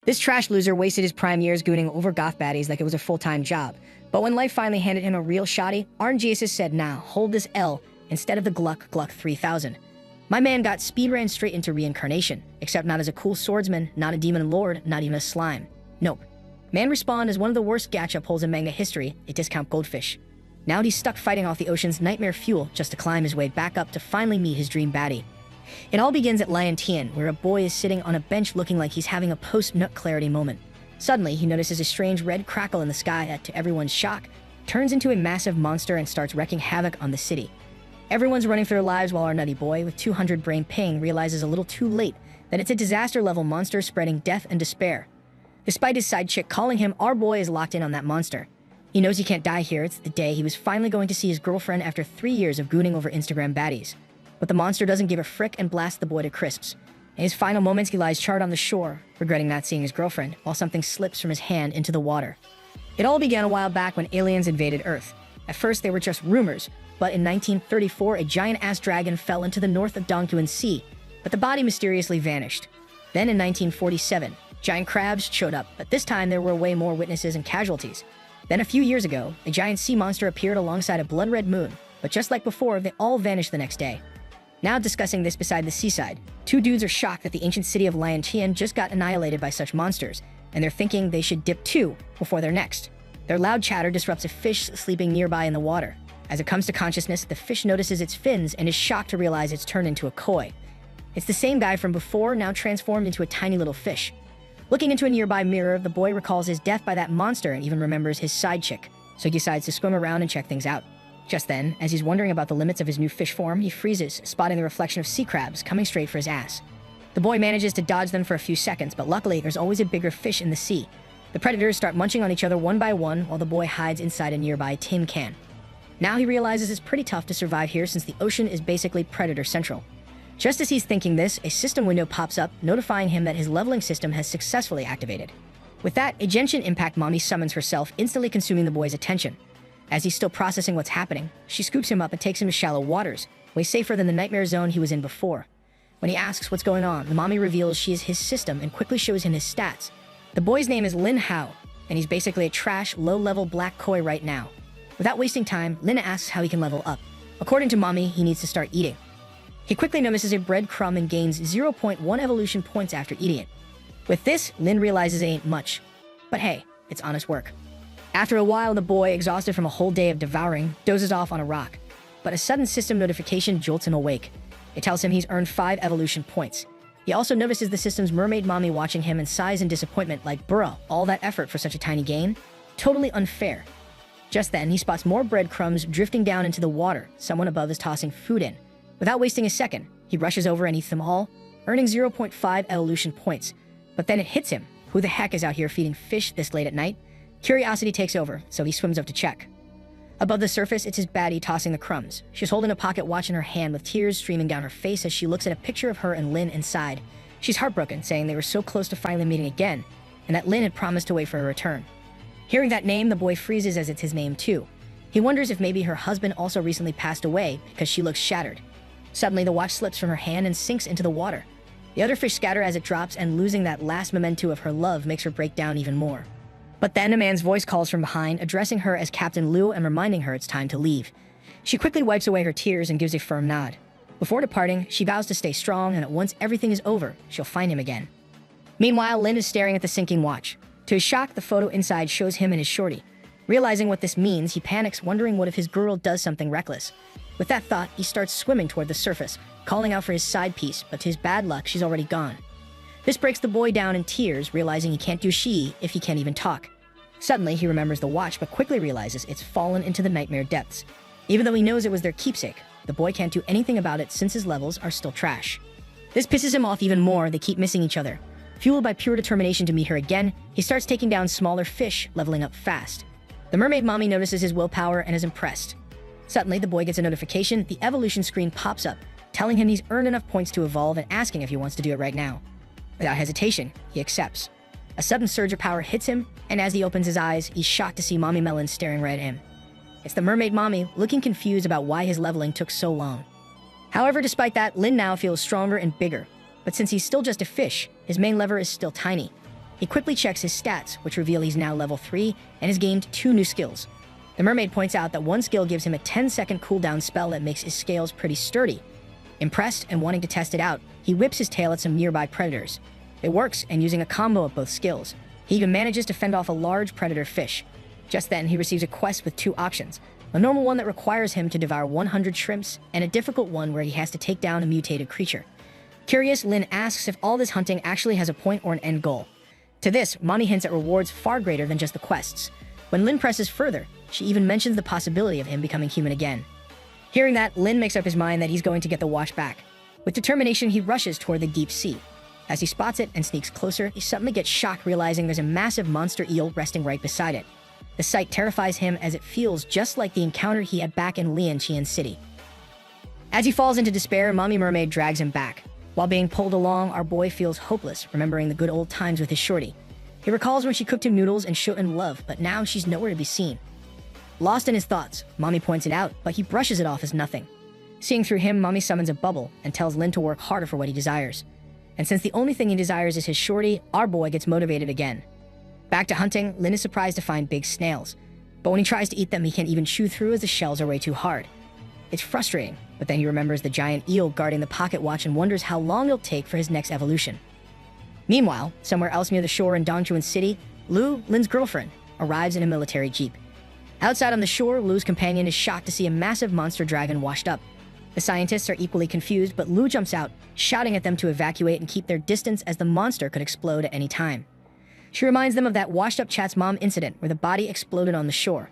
This trash loser wasted his prime years gooning over goth baddies like it was a full-time job. But when life finally handed him a real shotty, RNGesus said, nah, hold this L instead of the Gluck 3000. My man got speed ran straight into reincarnation, except not as a cool swordsman, not a demon lord, not even a slime. Nope. Man respawned as one of the worst gacha pulls in manga history, a discount goldfish. Now he's stuck fighting off the ocean's nightmare fuel just to climb his way back up to finally meet his dream baddie. It all begins at Liantian, where a boy is sitting on a bench looking like he's having a post-nut clarity moment. Suddenly, he notices a strange red crackle in the sky that, to everyone's shock, turns into a massive monster and starts wreaking havoc on the city. Everyone's running for their lives while our nutty boy, with 200 brain ping, realizes a little too late that it's a disaster-level monster spreading death and despair. Despite his side chick calling him, our boy is locked in on that monster. He knows he can't die here. It's the day he was finally going to see his girlfriend after 3 years of gooning over Instagram baddies. But the monster doesn't give a frick and blasts the boy to crisps. In his final moments, he lies charred on the shore, regretting not seeing his girlfriend, while something slips from his hand into the water. It all began a while back when aliens invaded Earth. At first, they were just rumors, but in 1934, a giant-ass dragon fell into the north of Dongguan Sea, but the body mysteriously vanished. Then in 1947, giant crabs showed up, but this time there were way more witnesses and casualties. Then a few years ago, a giant sea monster appeared alongside a blood-red moon, but just like before, they all vanished the next day. Now discussing this beside the seaside, two dudes are shocked that the ancient city of Liantian just got annihilated by such monsters, and they're thinking they should dip too before they're next. Their loud chatter disrupts a fish sleeping nearby in the water. As it comes to consciousness, the fish notices its fins and is shocked to realize it's turned into a koi. It's the same guy from before, now transformed into a tiny little fish. Looking into a nearby mirror, the boy recalls his death by that monster and even remembers his side chick, so he decides to swim around and check things out. Just then, as he's wondering about the limits of his new fish form, he freezes, spotting the reflection of sea crabs coming straight for his ass. The boy manages to dodge them for a few seconds, but luckily there's always a bigger fish in the sea. The predators start munching on each other one by one while the boy hides inside a nearby tin can. Now he realizes it's pretty tough to survive here since the ocean is basically predator central. Just as he's thinking this, a system window pops up, notifying him that his leveling system has successfully activated. With that, a Genshin Impact mommy summons herself, instantly consuming the boy's attention. As he's still processing what's happening, she scoops him up and takes him to shallow waters, way safer than the nightmare zone he was in before. When he asks what's going on, the mommy reveals she is his system and quickly shows him his stats. The boy's name is Lin Hao, and he's basically a trash, low-level black koi right now. Without wasting time, Lin asks how he can level up. According to mommy, he needs to start eating. He quickly notices a breadcrumb and gains 0.1 evolution points after eating it. With this, Lin realizes it ain't much. But hey, it's honest work. After a while, the boy, exhausted from a whole day of devouring, dozes off on a rock. But a sudden system notification jolts him awake. It tells him he's earned 5 evolution points. He also notices the system's mermaid mommy watching him and sighs in disappointment like, bruh, all that effort for such a tiny gain? Totally unfair. Just then, he spots more breadcrumbs drifting down into the water. Someone above is tossing food in. Without wasting a second, he rushes over and eats them all, earning 0.5 evolution points. But then it hits him. Who the heck is out here feeding fish this late at night? Curiosity takes over, so he swims up to check. Above the surface, it's his baddie tossing the crumbs. She's holding a pocket watch in her hand with tears streaming down her face as she looks at a picture of her and Lin inside. She's heartbroken, saying they were so close to finally meeting again, and that Lin had promised to wait for her return. Hearing that name, the boy freezes as it's his name too. He wonders if maybe her husband also recently passed away because she looks shattered. Suddenly, the watch slips from her hand and sinks into the water. The other fish scatter as it drops, and losing that last memento of her love makes her break down even more. But then a man's voice calls from behind, addressing her as Captain Liu and reminding her it's time to leave. She quickly wipes away her tears and gives a firm nod. Before departing, she vows to stay strong and that once everything is over, she'll find him again. Meanwhile, Lin is staring at the sinking watch. To his shock, the photo inside shows him and his shorty. Realizing what this means, he panics, wondering what if his girl does something reckless. With that thought, he starts swimming toward the surface, calling out for his side piece, but to his bad luck, she's already gone. This breaks the boy down in tears, realizing he can't do she if he can't even talk. Suddenly, he remembers the watch, but quickly realizes it's fallen into the nightmare depths. Even though he knows it was their keepsake, the boy can't do anything about it since his levels are still trash. This pisses him off even more. They keep missing each other. Fueled by pure determination to meet her again, he starts taking down smaller fish, leveling up fast. The mermaid mommy notices his willpower and is impressed. Suddenly, the boy gets a notification. The evolution screen pops up, telling him he's earned enough points to evolve and asking if he wants to do it right now. Without hesitation, he accepts. A sudden surge of power hits him, and as he opens his eyes, he's shocked to see Mommy Melon staring right at him. It's the mermaid mommy, looking confused about why his leveling took so long. However, despite that, Lin now feels stronger and bigger. But since he's still just a fish, his main lever is still tiny. He quickly checks his stats, which reveal he's now level 3 and has gained 2 new skills. The mermaid points out that one skill gives him a 10-second cooldown spell that makes his scales pretty sturdy. Impressed and wanting to test it out, he whips his tail at some nearby predators. It works, and using a combo of both skills, he even manages to fend off a large predator fish. Just then, he receives a quest with 2 options, a normal one that requires him to devour 100 shrimps, and a difficult one where he has to take down a mutated creature. Curious, Lin asks if all this hunting actually has a point or an end goal. To this, Mommy hints at rewards far greater than just the quests. When Lin presses further, she even mentions the possibility of him becoming human again. Hearing that, Lin makes up his mind that he's going to get the wash back. With determination, he rushes toward the deep sea. As he spots it and sneaks closer, he suddenly gets shocked realizing there's a massive monster eel resting right beside it. The sight terrifies him as it feels just like the encounter he had back in Lianqian City. As he falls into despair, Mommy Mermaid drags him back. While being pulled along, our boy feels hopeless, remembering the good old times with his shorty. He recalls when she cooked him noodles and showed him love, but now she's nowhere to be seen. Lost in his thoughts, Mommy points it out, but he brushes it off as nothing. Seeing through him, Mommy summons a bubble and tells Lin to work harder for what he desires. And since the only thing he desires is his shorty, our boy gets motivated again. Back to hunting, Lin is surprised to find big snails. But when he tries to eat them, he can't even chew through as the shells are way too hard. It's frustrating, but then he remembers the giant eel guarding the pocket watch and wonders how long it'll take for his next evolution. Meanwhile, somewhere else near the shore in Dongchuan City, Lu, Lin's girlfriend, arrives in a military jeep. Outside on the shore, Lu's companion is shocked to see a massive monster dragon washed up. The scientists are equally confused, but Lu jumps out, shouting at them to evacuate and keep their distance as the monster could explode at any time. She reminds them of that washed-up chat's mom incident where the body exploded on the shore.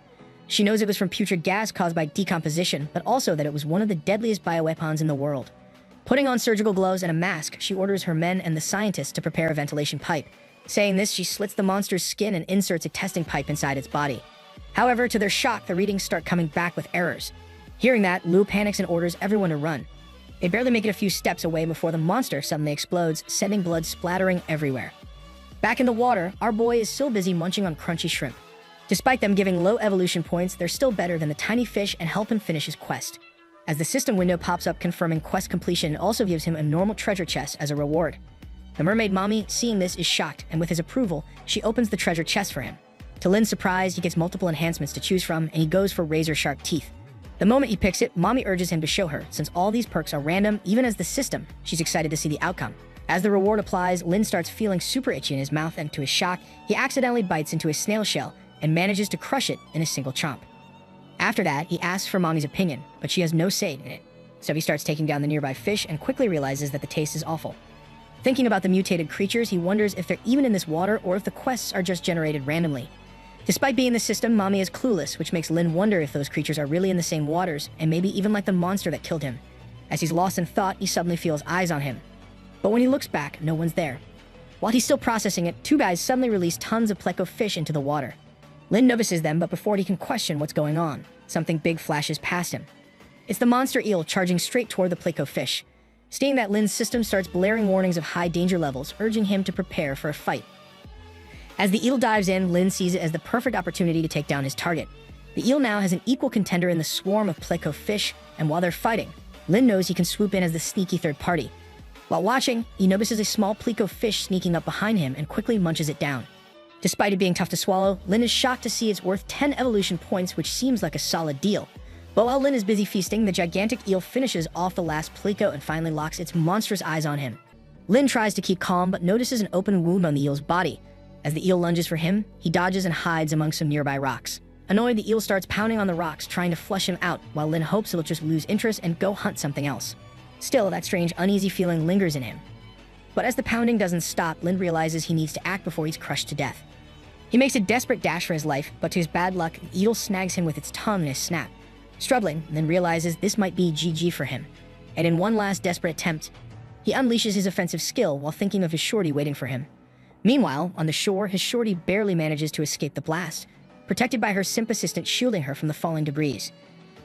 She knows it was from putrid gas caused by decomposition, but also that it was one of the deadliest bioweapons in the world. Putting on surgical gloves and a mask, she orders her men and the scientists to prepare a ventilation pipe. Saying this, she slits the monster's skin and inserts a testing pipe inside its body. However, to their shock, the readings start coming back with errors. Hearing that, Lu panics and orders everyone to run. They barely make it a few steps away before the monster suddenly explodes, sending blood splattering everywhere. Back in the water, our boy is still busy munching on crunchy shrimp. Despite them giving low evolution points, they're still better than the tiny fish and help him finish his quest. As the system window pops up confirming quest completion, it also gives him a normal treasure chest as a reward. The mermaid mommy, seeing this, is shocked, and with his approval, she opens the treasure chest for him. To Lin's surprise, he gets multiple enhancements to choose from, and he goes for razor-sharp teeth. The moment he picks it, Mommy urges him to show her, since all these perks are random, even as the system. She's excited to see the outcome. As the reward applies, Lin starts feeling super itchy in his mouth, and to his shock, he accidentally bites into a snail shell and manages to crush it in a single chomp. After that, he asks for Mommy's opinion, but she has no say in it. So he starts taking down the nearby fish and quickly realizes that the taste is awful. Thinking about the mutated creatures, he wonders if they're even in this water or if the quests are just generated randomly. Despite being in the system, Mommy is clueless, which makes Lin wonder if those creatures are really in the same waters, and maybe even like the monster that killed him. As he's lost in thought, he suddenly feels eyes on him. But when he looks back, no one's there. While he's still processing it, 2 guys suddenly release tons of pleco fish into the water. Lin notices them, but before he can question what's going on, something big flashes past him. It's the monster eel charging straight toward the pleco fish. Seeing that, Lin's system starts blaring warnings of high danger levels, urging him to prepare for a fight. As the eel dives in, Lin sees it as the perfect opportunity to take down his target. The eel now has an equal contender in the swarm of pleco fish, and while they're fighting, Lin knows he can swoop in as the sneaky third party. While watching, he notices a small pleco fish sneaking up behind him and quickly munches it down. Despite it being tough to swallow, Lin is shocked to see it's worth 10 evolution points, which seems like a solid deal. But while Lin is busy feasting, the gigantic eel finishes off the last pleco and finally locks its monstrous eyes on him. Lin tries to keep calm, but notices an open wound on the eel's body. As the eel lunges for him, he dodges and hides among some nearby rocks. Annoyed, the eel starts pounding on the rocks, trying to flush him out, while Lin hopes he'll just lose interest and go hunt something else. Still, that strange, uneasy feeling lingers in him. But as the pounding doesn't stop, Lin realizes he needs to act before he's crushed to death. He makes a desperate dash for his life, but to his bad luck, the eel snags him with its tongue in a snap. Struggling, Lin realizes this might be GG for him. And in one last desperate attempt, he unleashes his offensive skill while thinking of his shorty waiting for him. Meanwhile, on the shore, his shorty barely manages to escape the blast, protected by her simp assistant shielding her from the falling debris.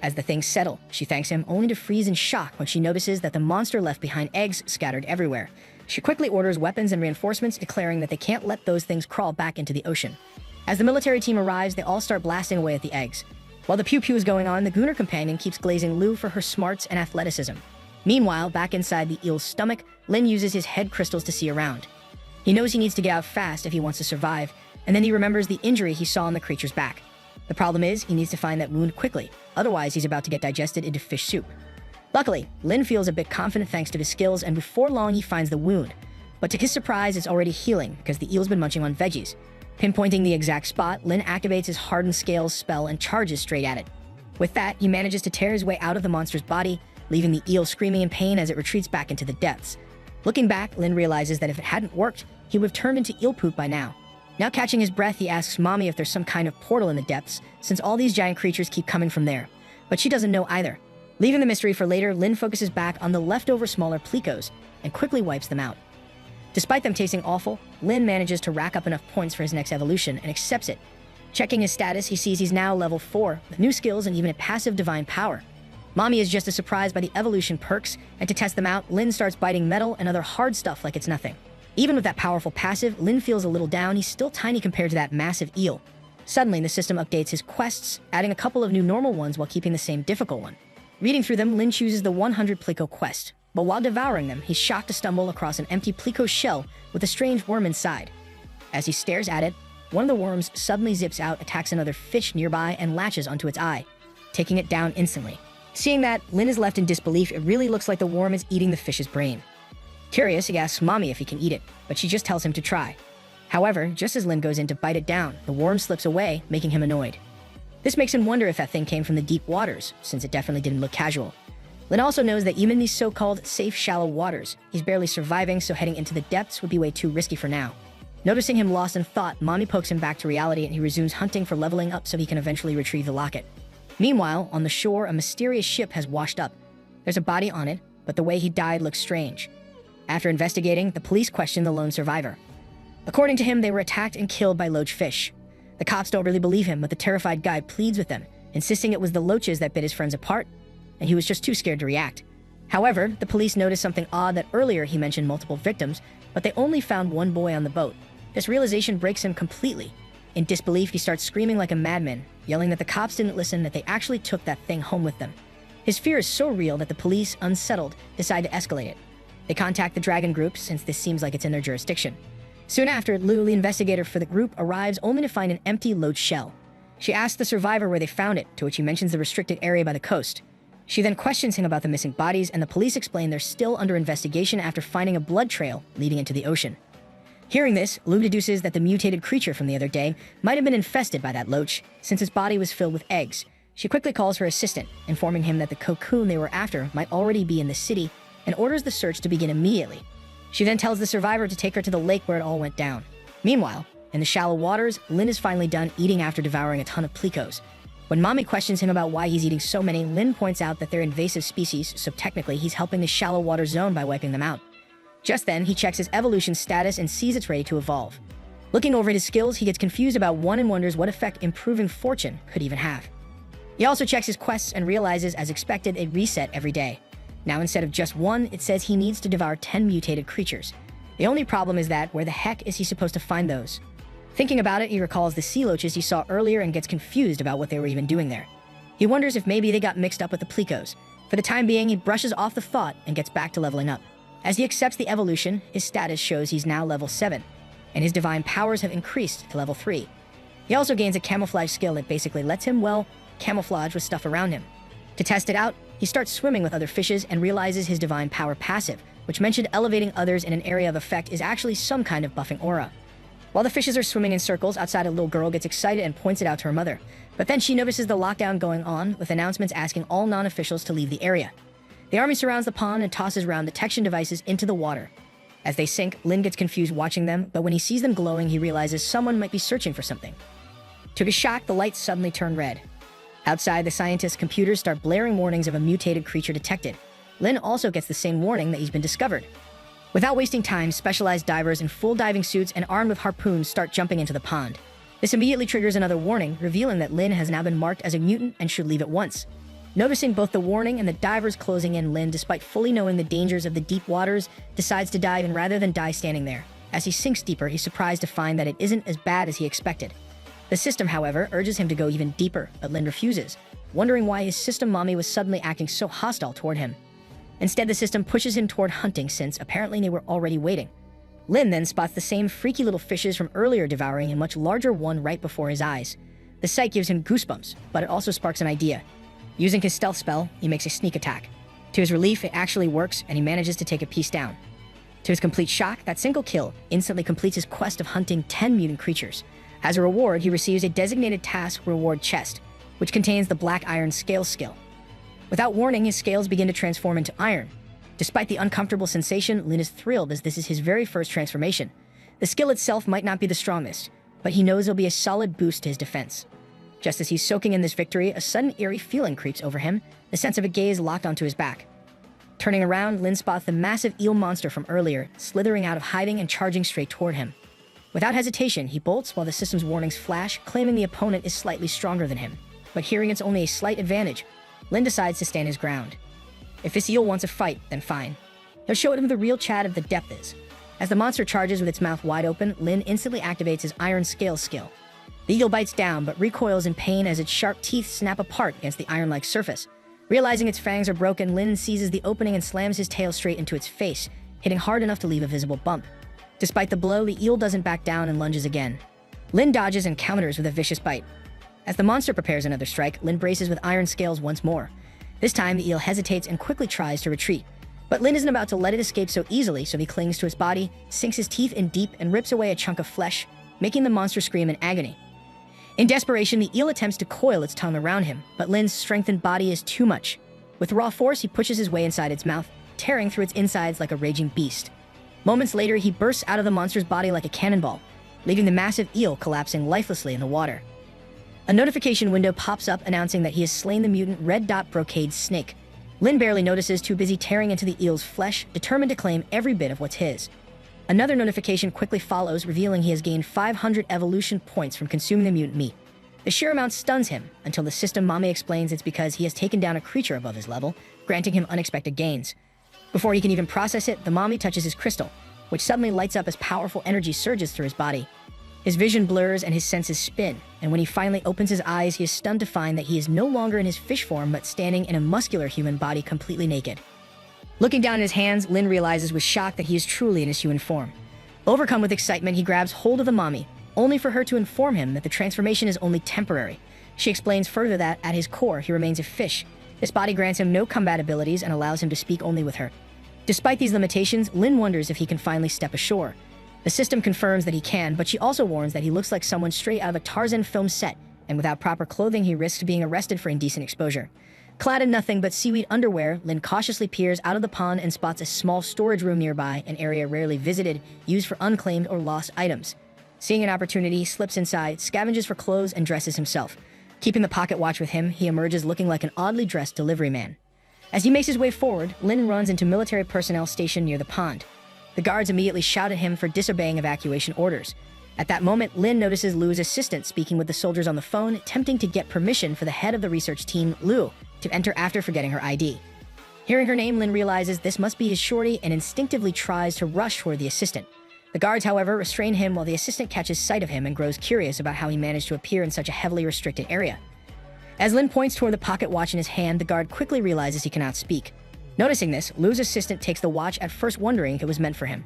As the things settle, she thanks him only to freeze in shock when she notices that the monster left behind eggs scattered everywhere. She quickly orders weapons and reinforcements, declaring that they can't let those things crawl back into the ocean. As the military team arrives, they all start blasting away at the eggs. While the pew-pew is going on, the Gooner companion keeps glazing Lu for her smarts and athleticism. Meanwhile, back inside the eel's stomach, Lin uses his head crystals to see around. He knows he needs to get out fast if he wants to survive, and then he remembers the injury he saw on the creature's back. The problem is, he needs to find that wound quickly, otherwise he's about to get digested into fish soup. Luckily, Lin feels a bit confident thanks to his skills, and before long he finds the wound. But to his surprise, it's already healing because the eel's been munching on veggies. Pinpointing the exact spot, Lin activates his Hardened Scales spell and charges straight at it. With that, he manages to tear his way out of the monster's body, leaving the eel screaming in pain as it retreats back into the depths. Looking back, Lin realizes that if it hadn't worked, he would have turned into eel poop by now. Now catching his breath, he asks Mommy if there's some kind of portal in the depths, since all these giant creatures keep coming from there. But she doesn't know either. Leaving the mystery for later, Lin focuses back on the leftover smaller plecos and quickly wipes them out. Despite them tasting awful, Lin manages to rack up enough points for his next evolution and accepts it. Checking his status, he sees he's now level 4, with new skills and even a passive divine power. Mommy is just as surprised by the evolution perks, and to test them out, Lin starts biting metal and other hard stuff like it's nothing. Even with that powerful passive, Lin feels a little down. He's still tiny compared to that massive eel. Suddenly, the system updates his quests, adding a couple of new normal ones while keeping the same difficult one. Reading through them, Lin chooses the 100 pleco quest, but while devouring them, he's shocked to stumble across an empty pleco shell with a strange worm inside. As he stares at it, one of the worms suddenly zips out, attacks another fish nearby, and latches onto its eye, taking it down instantly. Seeing that, Lin is left in disbelief. It really looks like the worm is eating the fish's brain. Curious, he asks Mommy if he can eat it, but she just tells him to try. However, just as Lin goes in to bite it down, the worm slips away, making him annoyed. This makes him wonder if that thing came from the deep waters, since it definitely didn't look casual. Lin also knows that even in these so-called safe, shallow waters, he's barely surviving, so heading into the depths would be way too risky for now. Noticing him lost in thought, Mommy pokes him back to reality and he resumes hunting for leveling up so he can eventually retrieve the locket. Meanwhile, on the shore, a mysterious ship has washed up. There's a body on it, but the way he died looks strange. After investigating, the police question the lone survivor. According to him, they were attacked and killed by loach fish. The cops don't really believe him, but the terrified guy pleads with them, insisting it was the loaches that bit his friends apart, and he was just too scared to react. However, the police noticed something odd that earlier he mentioned multiple victims, but they only found one boy on the boat. This realization breaks him completely. In disbelief, he starts screaming like a madman, yelling that the cops didn't listen, that they actually took that thing home with them. His fear is so real that the police, unsettled, decide to escalate it. They contact the Dragon Group, since this seems like it's in their jurisdiction. Soon after, Lulu, the investigator for the group, arrives only to find an empty loach shell. She asks the survivor where they found it, to which he mentions the restricted area by the coast. She then questions him about the missing bodies, and the police explain they're still under investigation after finding a blood trail leading into the ocean. Hearing this, Lou deduces that the mutated creature from the other day might have been infested by that loach, since its body was filled with eggs. She quickly calls her assistant, informing him that the cocoon they were after might already be in the city, and orders the search to begin immediately. She then tells the survivor to take her to the lake where it all went down. Meanwhile, in the shallow waters, Lin is finally done eating after devouring a ton of plecos. When Mommy questions him about why he's eating so many, Lin points out that they're invasive species, so technically he's helping the shallow water zone by wiping them out. Just then, he checks his evolution status and sees it's ready to evolve. Looking over his skills, he gets confused about one and wonders what effect improving fortune could even have. He also checks his quests and realizes, as expected, they reset every day. Now instead of just one, it says he needs to devour 10 mutated creatures. The only problem is that, where the heck is he supposed to find those? Thinking about it, he recalls the sea loaches he saw earlier and gets confused about what they were even doing there. He wonders if maybe they got mixed up with the plecos. For the time being, he brushes off the thought and gets back to leveling up. As he accepts the evolution, his status shows he's now level 7, and his divine powers have increased to level 3. He also gains a camouflage skill that basically lets him, well, camouflage with stuff around him. To test it out, he starts swimming with other fishes and realizes his divine power passive, which mentioned elevating others in an area of effect, is actually some kind of buffing aura. While the fishes are swimming in circles outside, a little girl gets excited and points it out to her mother. But then she notices the lockdown going on, with announcements asking all non-officials to leave the area. The army surrounds the pond and tosses around detection devices into the water. As they sink, Lin gets confused watching them, but when he sees them glowing, he realizes someone might be searching for something. To his shock, the lights suddenly turn red. Outside, the scientists' computers start blaring warnings of a mutated creature detected. Lin also gets the same warning that he's been discovered. Without wasting time, specialized divers in full diving suits and armed with harpoons start jumping into the pond. This immediately triggers another warning, revealing that Lin has now been marked as a mutant and should leave at once. Noticing both the warning and the divers closing in, Lin, despite fully knowing the dangers of the deep waters, decides to dive in rather than die standing there. As he sinks deeper, he's surprised to find that it isn't as bad as he expected. The system, however, urges him to go even deeper, but Lin refuses, wondering why his system mommy was suddenly acting so hostile toward him. Instead, the system pushes him toward hunting, since apparently they were already waiting. Lin then spots the same freaky little fishes from earlier devouring a much larger one right before his eyes. The sight gives him goosebumps, but it also sparks an idea. Using his stealth spell, he makes a sneak attack. To his relief, it actually works, and he manages to take a piece down. To his complete shock, that single kill instantly completes his quest of hunting 10 mutant creatures. As a reward, he receives a designated task reward chest, which contains the black iron scales skill. Without warning, his scales begin to transform into iron. Despite the uncomfortable sensation, Lin is thrilled as this is his very first transformation. The skill itself might not be the strongest, but he knows it'll be a solid boost to his defense. Just as he's soaking in this victory, a sudden eerie feeling creeps over him, the sense of a gaze locked onto his back. Turning around, Lin spots the massive eel monster from earlier, slithering out of hiding and charging straight toward him. Without hesitation, he bolts while the system's warnings flash, claiming the opponent is slightly stronger than him. But hearing it's only a slight advantage, Lin decides to stand his ground. If this eel wants a fight, then fine. He'll show him the real Chad of the depth is. As the monster charges with its mouth wide open, Lin instantly activates his iron scales skill. The eel bites down, but recoils in pain as its sharp teeth snap apart against the iron-like surface. Realizing its fangs are broken, Lin seizes the opening and slams his tail straight into its face, hitting hard enough to leave a visible bump. Despite the blow, the eel doesn't back down and lunges again. Lin dodges and counters with a vicious bite. As the monster prepares another strike, Lin braces with iron scales once more. This time, the eel hesitates and quickly tries to retreat. But Lin isn't about to let it escape so easily, so he clings to its body, sinks his teeth in deep, and rips away a chunk of flesh, making the monster scream in agony. In desperation, the eel attempts to coil its tongue around him, but Lin's strengthened body is too much. With raw force, he pushes his way inside its mouth, tearing through its insides like a raging beast. Moments later, he bursts out of the monster's body like a cannonball, leaving the massive eel collapsing lifelessly in the water. A notification window pops up announcing that he has slain the mutant red dot brocade snake. Lin barely notices, too busy tearing into the eel's flesh, determined to claim every bit of what's his. Another notification quickly follows, revealing he has gained 500 evolution points from consuming the mutant meat. The sheer amount stuns him, until the system mommy explains it's because he has taken down a creature above his level, granting him unexpected gains. Before he can even process it, the mommy touches his crystal, which suddenly lights up as powerful energy surges through his body. His vision blurs and his senses spin, and when he finally opens his eyes, he is stunned to find that he is no longer in his fish form but standing in a muscular human body completely naked. Looking down at his hands, Lin realizes with shock that he is truly in his human form. Overcome with excitement, he grabs hold of the mommy, only for her to inform him that the transformation is only temporary. She explains further that, at his core, he remains a fish. This body grants him no combat abilities and allows him to speak only with her. Despite these limitations, Lin wonders if he can finally step ashore. The system confirms that he can, but she also warns that he looks like someone straight out of a Tarzan film set, and without proper clothing, he risks being arrested for indecent exposure. Clad in nothing but seaweed underwear, Lin cautiously peers out of the pond and spots a small storage room nearby, an area rarely visited, used for unclaimed or lost items. Seeing an opportunity, he slips inside, scavenges for clothes, and dresses himself. Keeping the pocket watch with him, he emerges looking like an oddly dressed delivery man. As he makes his way forward, Lin runs into military personnel stationed near the pond. The guards immediately shout at him for disobeying evacuation orders. At that moment, Lin notices Lu's assistant speaking with the soldiers on the phone, attempting to get permission for the head of the research team, Lu, to enter after forgetting her ID. Hearing her name, Lin realizes this must be his shorty and instinctively tries to rush toward the assistant. The guards, however, restrain him while the assistant catches sight of him and grows curious about how he managed to appear in such a heavily restricted area. As Lin points toward the pocket watch in his hand, the guard quickly realizes he cannot speak. Noticing this, Lu's assistant takes the watch, at first wondering if it was meant for him.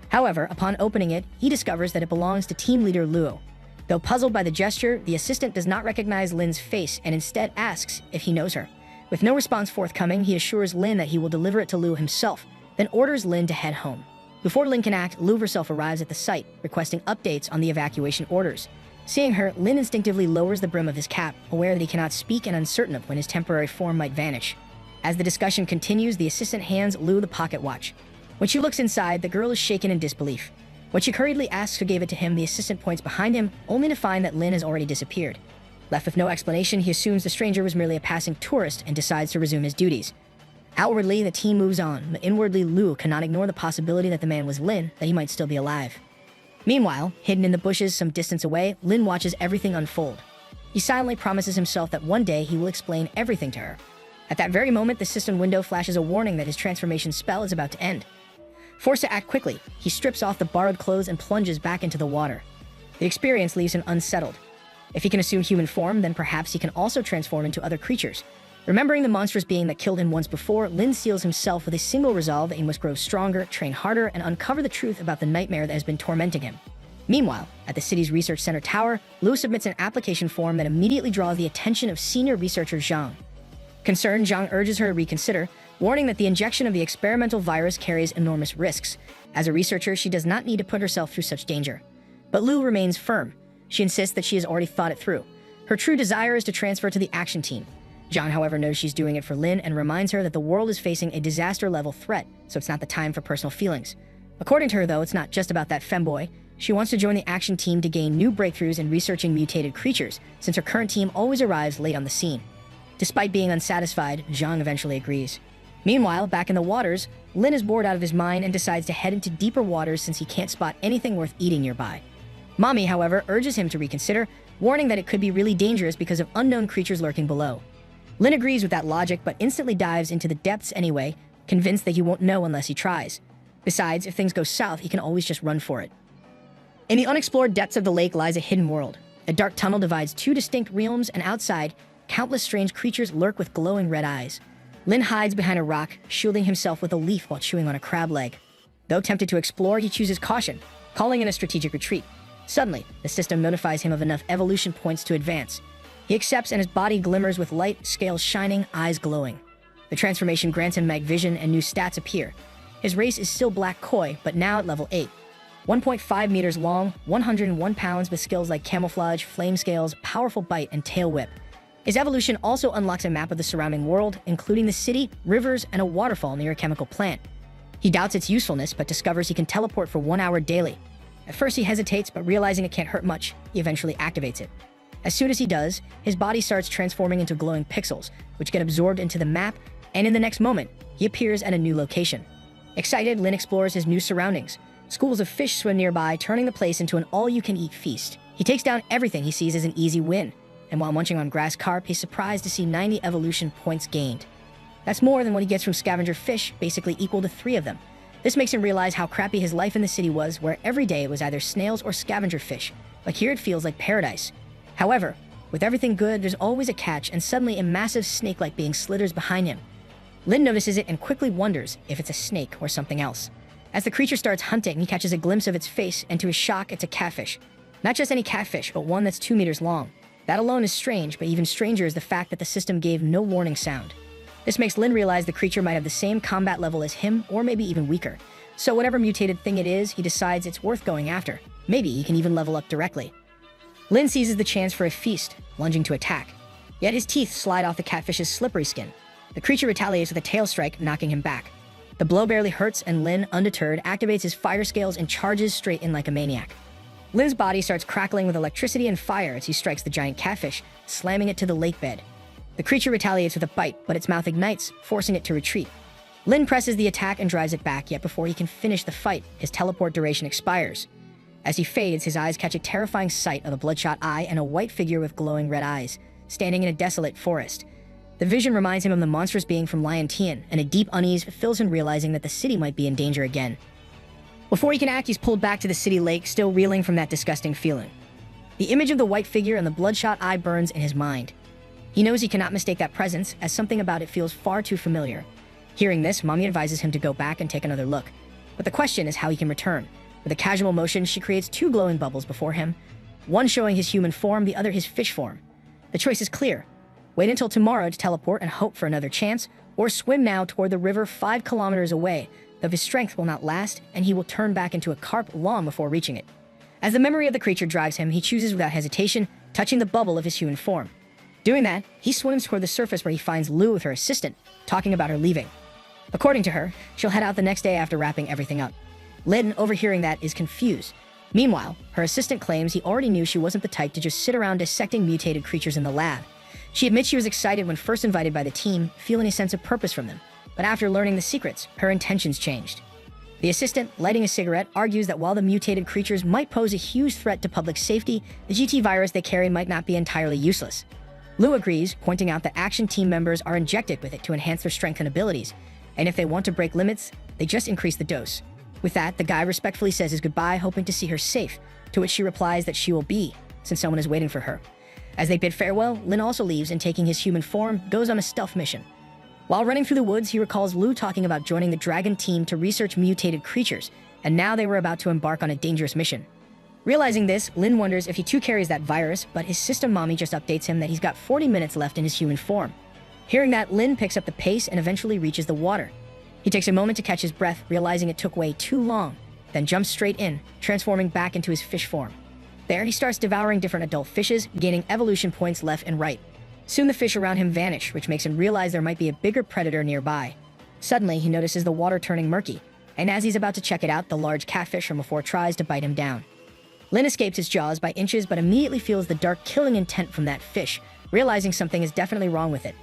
However, upon opening it, he discovers that it belongs to team leader Lu. Though puzzled by the gesture, the assistant does not recognize Lin's face and instead asks if he knows her. With no response forthcoming, he assures Lin that he will deliver it to Lu himself, then orders Lin to head home. Before Lin can act, Lu herself arrives at the site, requesting updates on the evacuation orders. Seeing her, Lin instinctively lowers the brim of his cap, aware that he cannot speak and uncertain of when his temporary form might vanish. As the discussion continues, the assistant hands Lu the pocket watch. When she looks inside, the girl is shaken in disbelief. When she hurriedly asks who gave it to him, the assistant points behind him, only to find that Lin has already disappeared. Left with no explanation, he assumes the stranger was merely a passing tourist and decides to resume his duties. Outwardly, the team moves on, but inwardly, Lu cannot ignore the possibility that the man was Lin, that he might still be alive. Meanwhile, hidden in the bushes some distance away, Lin watches everything unfold. He silently promises himself that one day he will explain everything to her. At that very moment, the system window flashes a warning that his transformation spell is about to end. Forced to act quickly, he strips off the borrowed clothes and plunges back into the water. The experience leaves him unsettled. If he can assume human form, then perhaps he can also transform into other creatures. Remembering the monstrous being that killed him once before, Lin seals himself with a single resolve that he must grow stronger, train harder, and uncover the truth about the nightmare that has been tormenting him. Meanwhile, at the city's research center tower, Liu submits an application form that immediately draws the attention of senior researcher Zhang. Concerned, Zhang urges her to reconsider, warning that the injection of the experimental virus carries enormous risks. As a researcher, she does not need to put herself through such danger. But Liu remains firm. She insists that she has already thought it through. Her true desire is to transfer to the action team. Zhang, however, knows she's doing it for Lin and reminds her that the world is facing a disaster-level threat, so it's not the time for personal feelings. According to her, though, it's not just about that femboy. She wants to join the action team to gain new breakthroughs in researching mutated creatures, since her current team always arrives late on the scene. Despite being unsatisfied, Zhang eventually agrees. Meanwhile, back in the waters, Lin is bored out of his mind and decides to head into deeper waters since he can't spot anything worth eating nearby. Mommy, however, urges him to reconsider, warning that it could be really dangerous because of unknown creatures lurking below. Lin agrees with that logic, but instantly dives into the depths anyway, convinced that he won't know unless he tries. Besides, if things go south, he can always just run for it. In the unexplored depths of the lake lies a hidden world. A dark tunnel divides two distinct realms, and outside, countless strange creatures lurk with glowing red eyes. Lin hides behind a rock, shielding himself with a leaf while chewing on a crab leg. Though tempted to explore, he chooses caution, calling in a strategic retreat. Suddenly, the system notifies him of enough evolution points to advance. He accepts, and his body glimmers with light, scales shining, eyes glowing. The transformation grants him mag vision, and new stats appear. His race is still Black Koi, but now at level 8. 1.5 meters long, 101 pounds with skills like camouflage, flame scales, powerful bite, and tail whip. His evolution also unlocks a map of the surrounding world, including the city, rivers, and a waterfall near a chemical plant. He doubts its usefulness, but discovers he can teleport for 1 hour daily. At first he hesitates, but realizing it can't hurt much, he eventually activates it. As soon as he does, his body starts transforming into glowing pixels, which get absorbed into the map, and in the next moment, he appears at a new location. Excited, Lin explores his new surroundings. Schools of fish swim nearby, turning the place into an all-you-can-eat feast. He takes down everything he sees as an easy win, and while munching on grass carp, he's surprised to see 90 evolution points gained. That's more than what he gets from scavenger fish, basically equal to 3 of them. This makes him realize how crappy his life in the city was, where every day it was either snails or scavenger fish, but here it feels like paradise. However, with everything good, there's always a catch, and suddenly a massive snake-like being slithers behind him. Lin notices it and quickly wonders if it's a snake or something else. As the creature starts hunting, he catches a glimpse of its face, and to his shock, it's a catfish. Not just any catfish, but one that's 2 meters long. That alone is strange, but even stranger is the fact that the system gave no warning sound. This makes Lin realize the creature might have the same combat level as him, or maybe even weaker. So whatever mutated thing it is, he decides it's worth going after. Maybe he can even level up directly. Lin seizes the chance for a feast, lunging to attack. Yet his teeth slide off the catfish's slippery skin. The creature retaliates with a tail strike, knocking him back. The blow barely hurts, and Lin, undeterred, activates his fighter scales and charges straight in like a maniac. Lin's body starts crackling with electricity and fire as he strikes the giant catfish, slamming it to the lake bed. The creature retaliates with a bite, but its mouth ignites, forcing it to retreat. Lin presses the attack and drives it back, yet before he can finish the fight, his teleport duration expires. As he fades, his eyes catch a terrifying sight of a bloodshot eye and a white figure with glowing red eyes, standing in a desolate forest. The vision reminds him of the monstrous being from Lion Tian, and a deep unease fills him realizing that the city might be in danger again. Before he can act, he's pulled back to the city lake, still reeling from that disgusting feeling. The image of the white figure and the bloodshot eye burns in his mind. He knows he cannot mistake that presence, as something about it feels far too familiar. Hearing this, Mommy advises him to go back and take another look. But the question is how he can return. With a casual motion, she creates 2 glowing bubbles before him, one showing his human form, the other his fish form. The choice is clear. Wait until tomorrow to teleport and hope for another chance, or swim now toward the river 5 kilometers away, though his strength will not last, and he will turn back into a carp long before reaching it. As the memory of the creature drives him, he chooses without hesitation, touching the bubble of his human form. Doing that, he swims toward the surface where he finds Liu with her assistant, talking about her leaving. According to her, she'll head out the next day after wrapping everything up. Lin, overhearing that, is confused. Meanwhile, her assistant claims he already knew she wasn't the type to just sit around dissecting mutated creatures in the lab. She admits she was excited when first invited by the team, feeling a sense of purpose from them. But after learning the secrets, her intentions changed. The assistant, lighting a cigarette, argues that while the mutated creatures might pose a huge threat to public safety, the GT virus they carry might not be entirely useless. Liu agrees, pointing out that action team members are injected with it to enhance their strength and abilities, and if they want to break limits, they just increase the dose. With that, the guy respectfully says his goodbye, hoping to see her safe, to which she replies that she will be, since someone is waiting for her. As they bid farewell, Lin also leaves and, taking his human form, goes on a stealth mission. While running through the woods, he recalls Lu talking about joining the dragon team to research mutated creatures, and now they were about to embark on a dangerous mission. Realizing this, Lin wonders if he too carries that virus, but his system mommy just updates him that he's got 40 minutes left in his human form. Hearing that, Lin picks up the pace and eventually reaches the water. He takes a moment to catch his breath, realizing it took way too long, then jumps straight in, transforming back into his fish form. There, he starts devouring different adult fishes, gaining evolution points left and right. Soon the fish around him vanish, which makes him realize there might be a bigger predator nearby. Suddenly, he notices the water turning murky, and as he's about to check it out, the large catfish from before tries to bite him down. Lin escapes his jaws by inches, but immediately feels the dark killing intent from that fish, realizing something is definitely wrong with it.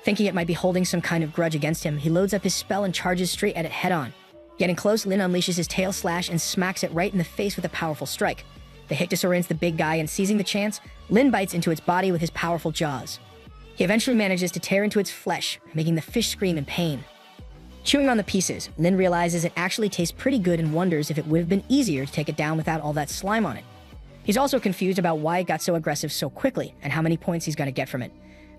Thinking it might be holding some kind of grudge against him, he loads up his spell and charges straight at it head-on. Getting close, Lin unleashes his tail slash and smacks it right in the face with a powerful strike. The hit disorients the big guy, and seizing the chance, Lin bites into its body with his powerful jaws. He eventually manages to tear into its flesh, making the fish scream in pain. Chewing on the pieces, Lin realizes it actually tastes pretty good and wonders if it would have been easier to take it down without all that slime on it. He's also confused about why it got so aggressive so quickly and how many points he's going to get from it.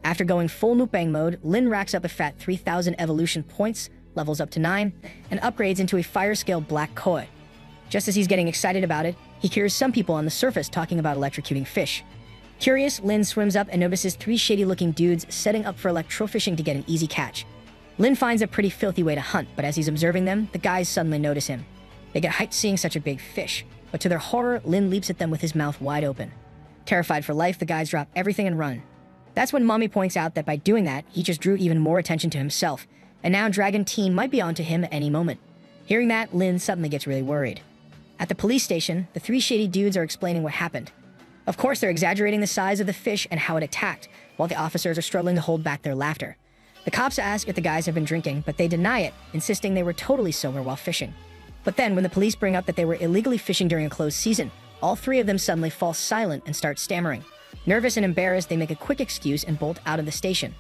After going full mukbang mode, Lin racks up a fat 3,000 evolution points, levels up to 9, and upgrades into a fire scale black koi. Just as he's getting excited about it, he hears some people on the surface talking about electrocuting fish. Curious, Lin swims up and notices 3 shady-looking dudes setting up for electrofishing to get an easy catch. Lin finds a pretty filthy way to hunt, but as he's observing them, the guys suddenly notice him. They get hyped seeing such a big fish, but to their horror, Lin leaps at them with his mouth wide open. Terrified for life, the guys drop everything and run. That's when Mommy points out that by doing that, he just drew even more attention to himself, and now Dragon Team might be onto him at any moment. Hearing that, Lin suddenly gets really worried. At the police station, the 3 shady dudes are explaining what happened. Of course, they're exaggerating the size of the fish and how it attacked, while the officers are struggling to hold back their laughter. The cops ask if the guys have been drinking, but they deny it, insisting they were totally sober while fishing. But then, when the police bring up that they were illegally fishing during a closed season, all 3 of them suddenly fall silent and start stammering. Nervous and embarrassed, they make a quick excuse and bolt out of the station.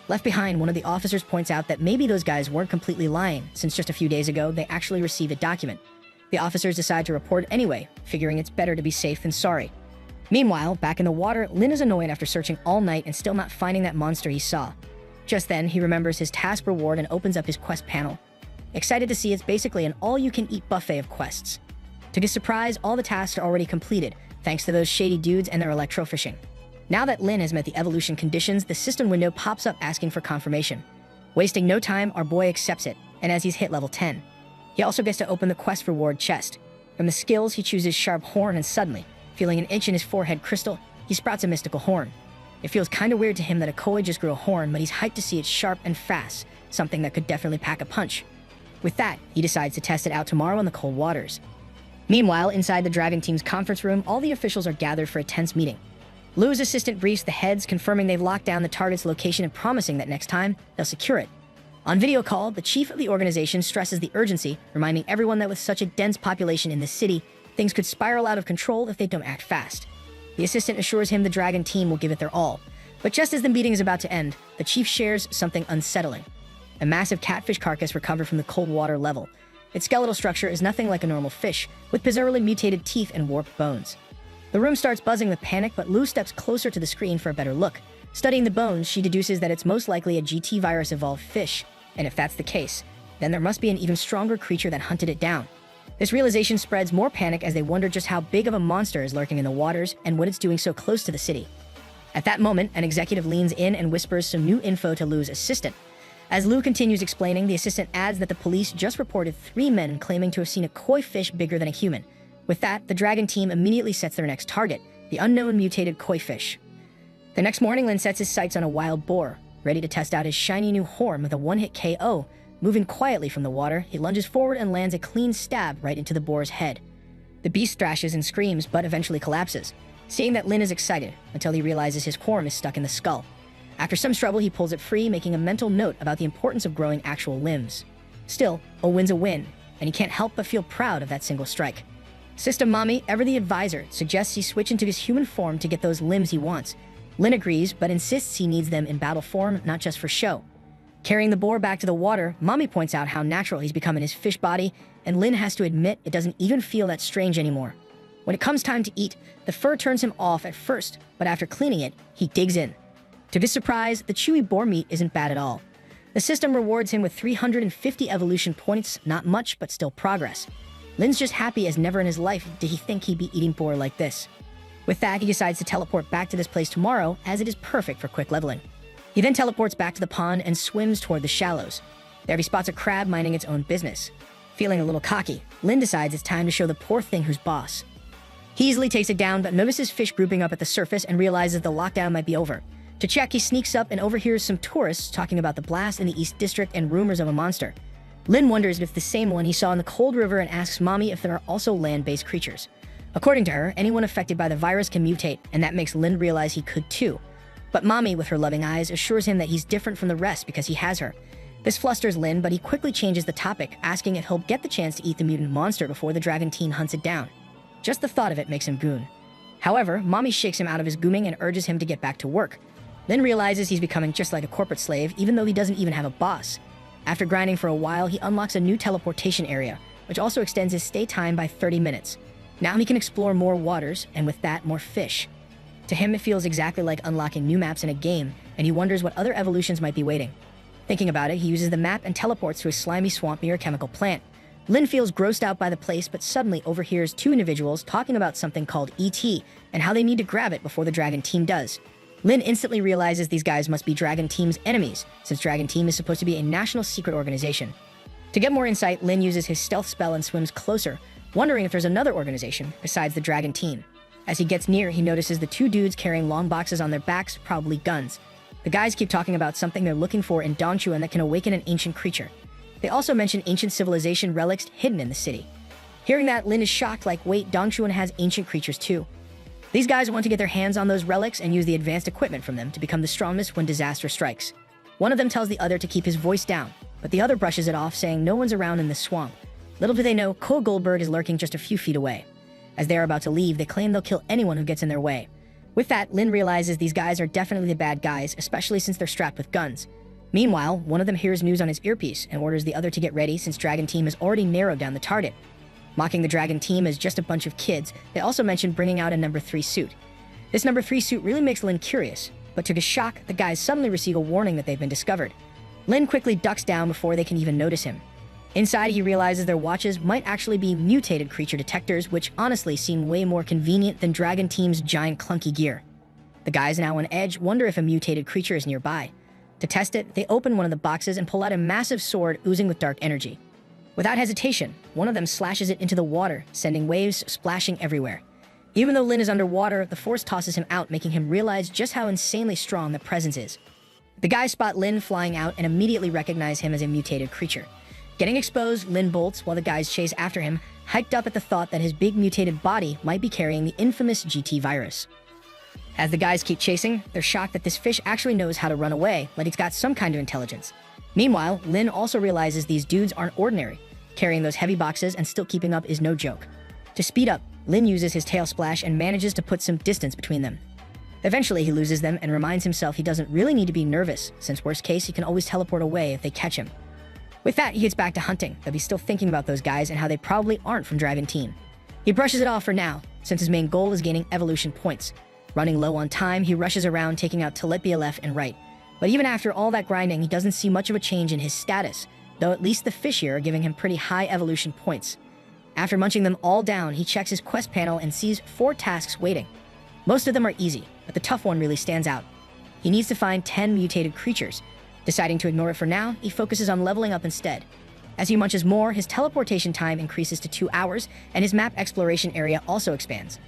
Left behind, one of the officers points out that maybe those guys weren't completely lying, since just a few days ago, they actually received a document. The officers decide to report anyway, figuring it's better to be safe than sorry. Meanwhile, back in the water, Lin is annoyed after searching all night and still not finding that monster he saw. Just then, he remembers his task reward and opens up his quest panel. Excited to see it's basically an all-you-can-eat buffet of quests. To his surprise, all the tasks are already completed, thanks to those shady dudes and their electrofishing. Now that Lin has met the evolution conditions, the system window pops up asking for confirmation. Wasting no time, our boy accepts it, and as he's hit level 10. He also gets to open the quest reward chest. From the skills, he chooses sharp horn, and suddenly, feeling an itch in his forehead crystal, he sprouts a mystical horn. It feels kinda weird to him that a koi just grew a horn, but he's hyped to see it sharp and fast, something that could definitely pack a punch. With that, he decides to test it out tomorrow in the cold waters. Meanwhile, inside the driving team's conference room, all the officials are gathered for a tense meeting. Lu's assistant briefs the heads, confirming they've locked down the target's location and promising that next time, they'll secure it. On video call, the chief of the organization stresses the urgency, reminding everyone that with such a dense population in the city, things could spiral out of control if they don't act fast. The assistant assures him the Dragon Team will give it their all. But just as the meeting is about to end, the chief shares something unsettling. A massive catfish carcass recovered from the cold water level. Its skeletal structure is nothing like a normal fish, with bizarrely mutated teeth and warped bones. The room starts buzzing with panic, but Lu steps closer to the screen for a better look. Studying the bones, she deduces that it's most likely a GT virus-evolved fish, and if that's the case, then there must be an even stronger creature that hunted it down. This realization spreads more panic as they wonder just how big of a monster is lurking in the waters and what it's doing so close to the city. At that moment, an executive leans in and whispers some new info to Lu's assistant. As Lu continues explaining, the assistant adds that the police just reported 3 men claiming to have seen a koi fish bigger than a human. With that, the Dragon Team immediately sets their next target, the unknown mutated koi fish. The next morning, Lin sets his sights on a wild boar, ready to test out his shiny new horn with a one-hit KO. Moving quietly from the water, he lunges forward and lands a clean stab right into the boar's head. The beast thrashes and screams, but eventually collapses. Seeing that, Lin is excited, until he realizes his horn is stuck in the skull. After some struggle, he pulls it free, making a mental note about the importance of growing actual limbs. Still, a win's a win, and he can't help but feel proud of that single strike. System Mommy, ever the advisor, suggests he switch into his human form to get those limbs he wants. Lin agrees, but insists he needs them in battle form, not just for show. Carrying the boar back to the water, Mommy points out how natural he's become in his fish body, and Lin has to admit it doesn't even feel that strange anymore. When it comes time to eat, the fur turns him off at first, but after cleaning it, he digs in. To his surprise, the chewy boar meat isn't bad at all. The system rewards him with 350 evolution points, not much, but still progress. Lin's just happy as never in his life did he think he'd be eating boar like this. With that, he decides to teleport back to this place tomorrow, as it is perfect for quick leveling. He then teleports back to the pond and swims toward the shallows. There he spots a crab minding its own business. Feeling a little cocky, Lin decides it's time to show the poor thing who's boss. He easily takes it down, but notices fish grouping up at the surface and realizes the lockdown might be over. To check, he sneaks up and overhears some tourists talking about the blast in the East District and rumors of a monster. Lin wonders if it's the same one he saw in the cold river and asks Mommy if there are also land-based creatures. According to her, anyone affected by the virus can mutate, and that makes Lin realize he could too. But Mommy, with her loving eyes, assures him that he's different from the rest because he has her. This flusters Lin, but he quickly changes the topic, asking if he'll get the chance to eat the mutant monster before the dragon teen hunts it down. Just the thought of it makes him goon. However, Mommy shakes him out of his gooming and urges him to get back to work. Lin realizes he's becoming just like a corporate slave, even though he doesn't even have a boss. After grinding for a while, he unlocks a new teleportation area, which also extends his stay time by 30 minutes. Now he can explore more waters, and with that, more fish. To him, it feels exactly like unlocking new maps in a game, and he wonders what other evolutions might be waiting. Thinking about it, he uses the map and teleports to a slimy swamp near a chemical plant. Lin feels grossed out by the place, but suddenly overhears two individuals talking about something called ET, and how they need to grab it before the Dragon Team does. Lin instantly realizes these guys must be Dragon Team's enemies, since Dragon Team is supposed to be a national secret organization. To get more insight, Lin uses his stealth spell and swims closer, wondering if there's another organization besides the Dragon Team. As he gets near, he notices the two dudes carrying long boxes on their backs, probably guns. The guys keep talking about something they're looking for in Dongchuan that can awaken an ancient creature. They also mention ancient civilization relics hidden in the city. Hearing that, Lin is shocked, like, wait, Dongchuan has ancient creatures too. These guys want to get their hands on those relics and use the advanced equipment from them to become the strongest when disaster strikes. One of them tells the other to keep his voice down, but the other brushes it off, saying no one's around in this swamp. Little do they know, Ko Goldberg is lurking just a few feet away. As they are about to leave, they claim they'll kill anyone who gets in their way. With that, Lin realizes these guys are definitely the bad guys, especially since they're strapped with guns. Meanwhile, one of them hears news on his earpiece and orders the other to get ready since Dragon Team has already narrowed down the target. Mocking the Dragon Team as just a bunch of kids, they also mention bringing out a number 3 suit. This number 3 suit really makes Lin curious, but to his shock, the guys suddenly receive a warning that they've been discovered. Lin quickly ducks down before they can even notice him. Inside, he realizes their watches might actually be mutated creature detectors, which honestly seem way more convenient than Dragon Team's giant clunky gear. The guys, now on edge, wonder if a mutated creature is nearby. To test it, they open one of the boxes and pull out a massive sword oozing with dark energy. Without hesitation, one of them slashes it into the water, sending waves splashing everywhere. Even though Lin is underwater, the force tosses him out, making him realize just how insanely strong the presence is. The guys spot Lin flying out and immediately recognize him as a mutated creature. Getting exposed, Lin bolts while the guys chase after him, hyped up at the thought that his big mutated body might be carrying the infamous GT virus. As the guys keep chasing, they're shocked that this fish actually knows how to run away, like it's got some kind of intelligence. Meanwhile, Lin also realizes these dudes aren't ordinary. Carrying those heavy boxes and still keeping up is no joke. To speed up, Lin uses his tail splash and manages to put some distance between them. Eventually, he loses them and reminds himself he doesn't really need to be nervous, since worst case, he can always teleport away if they catch him. With that, he gets back to hunting, though he's still thinking about those guys and how they probably aren't from Dragon Team. He brushes it off for now, since his main goal is gaining evolution points. Running low on time, he rushes around taking out Telepia left and right. But even after all that grinding, he doesn't see much of a change in his status, though at least the fish here are giving him pretty high evolution points. After munching them all down, he checks his quest panel and sees 4 tasks waiting. Most of them are easy, but the tough one really stands out. He needs to find 10 mutated creatures. Deciding to ignore it for now, he focuses on leveling up instead. As he munches more, his teleportation time increases to 2 hours, and his map exploration area also expands.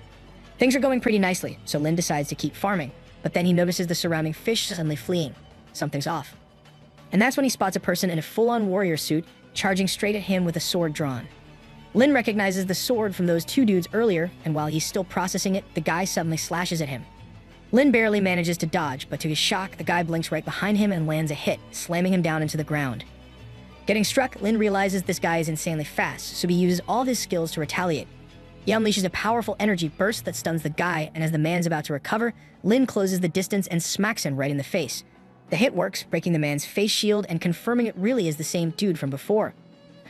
Things are going pretty nicely, so Lin decides to keep farming, but then he notices the surrounding fish suddenly fleeing. Something's off. And that's when he spots a person in a full-on warrior suit charging straight at him with a sword drawn. Lin recognizes the sword from those 2 dudes earlier, and while he's still processing it, the guy suddenly slashes at him. Lin barely manages to dodge, but to his shock, the guy blinks right behind him and lands a hit, slamming him down into the ground. Getting struck, Lin realizes this guy is insanely fast, so he uses all of his skills to retaliate. He unleashes a powerful energy burst that stuns the guy, and as the man's about to recover, Lin closes the distance and smacks him right in the face. The hit works, breaking the man's face shield and confirming it really is the same dude from before.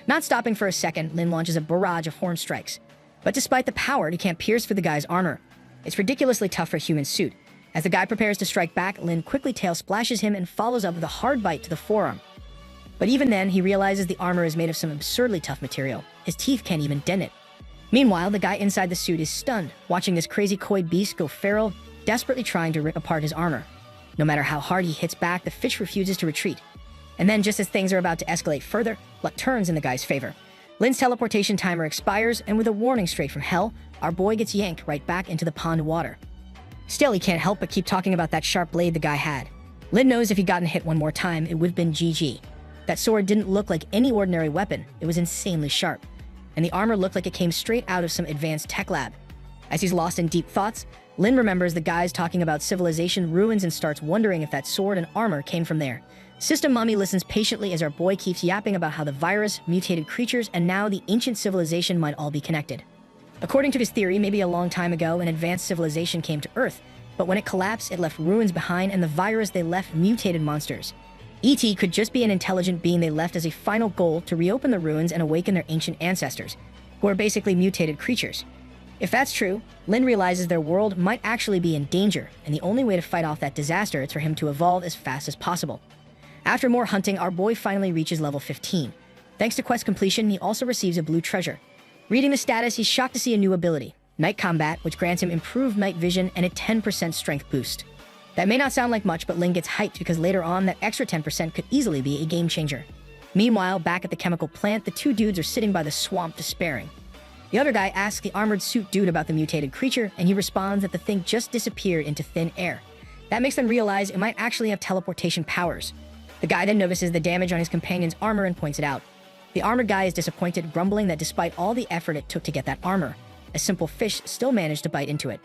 Not stopping for a second, Lin launches a barrage of horn strikes. But despite the power, he can't pierce through the guy's armor. It's ridiculously tough for a human suit. As the guy prepares to strike back, Lin quickly tail splashes him and follows up with a hard bite to the forearm. But even then, he realizes the armor is made of some absurdly tough material. His teeth can't even dent it. Meanwhile, the guy inside the suit is stunned, watching this crazy koi beast go feral, desperately trying to rip apart his armor. No matter how hard he hits back, the fish refuses to retreat. And then, just as things are about to escalate further, luck turns in the guy's favor. Lin's teleportation timer expires, and with a warning straight from hell, our boy gets yanked right back into the pond water. Still, he can't help but keep talking about that sharp blade the guy had. Lin knows if he'd gotten hit one more time, it would have been GG. That sword didn't look like any ordinary weapon, it was insanely sharp. And the armor looked like it came straight out of some advanced tech lab. As he's lost in deep thoughts, Lin remembers the guys talking about civilization ruins and starts wondering if that sword and armor came from there. System Mommy listens patiently as our boy keeps yapping about how the virus, mutated creatures, and now the ancient civilization might all be connected. According to his theory, maybe a long time ago, an advanced civilization came to Earth, but when it collapsed, it left ruins behind, and the virus they left mutated monsters. E.T. could just be an intelligent being they left as a final goal to reopen the ruins and awaken their ancient ancestors, who are basically mutated creatures. If that's true, Lin realizes their world might actually be in danger, and the only way to fight off that disaster is for him to evolve as fast as possible. After more hunting, our boy finally reaches level 15. Thanks to quest completion, he also receives a blue treasure. Reading the status, he's shocked to see a new ability, Night Combat, which grants him improved night vision and a 10% strength boost. That may not sound like much, but Lin gets hyped because later on, that extra 10% could easily be a game changer. Meanwhile, back at the chemical plant, the two dudes are sitting by the swamp despairing. The other guy asks the armored suit dude about the mutated creature, and he responds that the thing just disappeared into thin air. That makes them realize it might actually have teleportation powers. The guy then notices the damage on his companion's armor and points it out. The armored guy is disappointed, grumbling that despite all the effort it took to get that armor, a simple fish still managed to bite into it.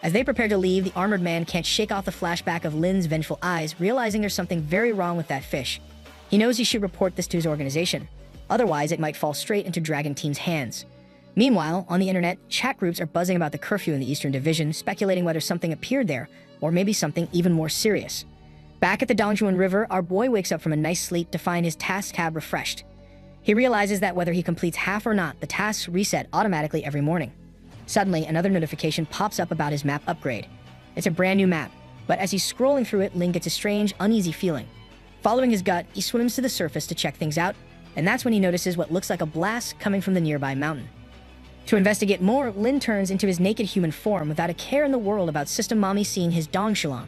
As they prepare to leave, the armored man can't shake off the flashback of Lin's vengeful eyes, realizing there's something very wrong with that fish. He knows he should report this to his organization. Otherwise, it might fall straight into Dragon Team's hands. Meanwhile, on the internet, chat groups are buzzing about the curfew in the Eastern Division, speculating whether something appeared there, or maybe something even more serious. Back at the Dongchuan River, our boy wakes up from a nice sleep to find his task tab refreshed. He realizes that whether he completes half or not, the tasks reset automatically every morning. Suddenly, another notification pops up about his map upgrade. It's a brand new map, but as he's scrolling through it, Lin gets a strange, uneasy feeling. Following his gut, he swims to the surface to check things out, and that's when he notices what looks like a blast coming from the nearby mountain. To investigate more, Lin turns into his naked human form without a care in the world about System Mommy seeing his dong shalong.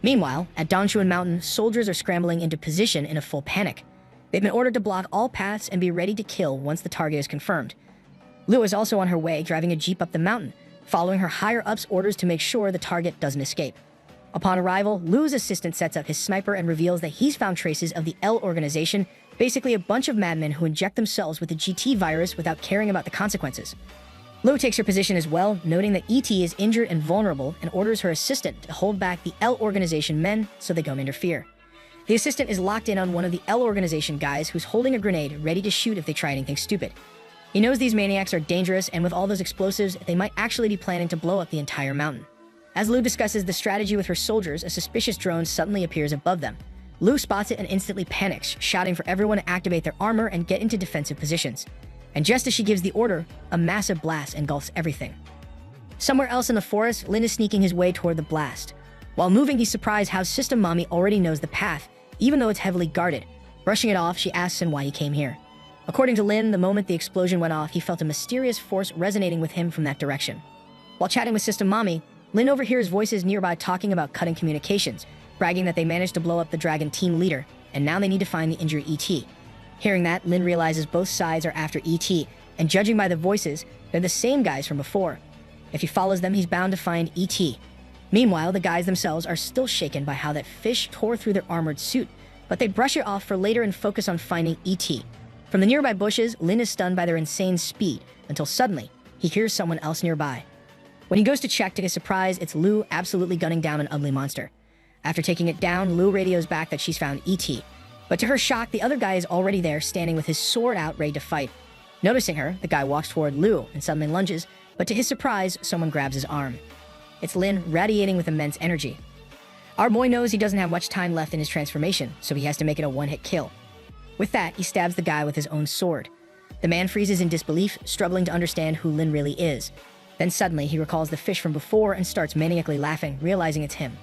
Meanwhile, at Dongchuan Mountain, soldiers are scrambling into position in a full panic. They've been ordered to block all paths and be ready to kill once the target is confirmed. Lu is also on her way, driving a jeep up the mountain, following her higher-ups' orders to make sure the target doesn't escape. Upon arrival, Lu's assistant sets up his sniper and reveals that he's found traces of the L organization, basically a bunch of madmen who inject themselves with the GT virus without caring about the consequences. Lu takes her position as well, noting that E.T. is injured and vulnerable, and orders her assistant to hold back the L organization men so they don't interfere. The assistant is locked in on one of the L organization guys who's holding a grenade ready to shoot if they try anything stupid. He knows these maniacs are dangerous, and with all those explosives, they might actually be planning to blow up the entire mountain. As Lu discusses the strategy with her soldiers, a suspicious drone suddenly appears above them. Lu spots it and instantly panics, shouting for everyone to activate their armor and get into defensive positions. And just as she gives the order, a massive blast engulfs everything. Somewhere else in the forest, Lin is sneaking his way toward the blast. While moving, he's surprised how System Mommy already knows the path, even though it's heavily guarded. Brushing it off, she asks him why he came here. According to Lin, the moment the explosion went off, he felt a mysterious force resonating with him from that direction. While chatting with System Mommy, Lin overhears voices nearby talking about cutting communications, bragging that they managed to blow up the Dragon Team leader, and now they need to find the injured E.T. Hearing that, Lin realizes both sides are after E.T., and judging by the voices, they're the same guys from before. If he follows them, he's bound to find E.T. Meanwhile, the guys themselves are still shaken by how that fish tore through their armored suit, but they brush it off for later and focus on finding E.T. From the nearby bushes, Lin is stunned by their insane speed, until suddenly, he hears someone else nearby. When he goes to check, to his surprise, it's Lu absolutely gunning down an ugly monster. After taking it down, Lu radios back that she's found E.T. But to her shock, the other guy is already there, standing with his sword out, ready to fight. Noticing her, the guy walks toward Lu and suddenly lunges, but to his surprise, someone grabs his arm. It's Lin, radiating with immense energy. Our boy knows he doesn't have much time left in his transformation, so he has to make it a one-hit kill. With that, he stabs the guy with his own sword. The man freezes in disbelief, struggling to understand who Lin really is. Then suddenly, he recalls the fish from before and starts maniacally laughing, realizing it's him.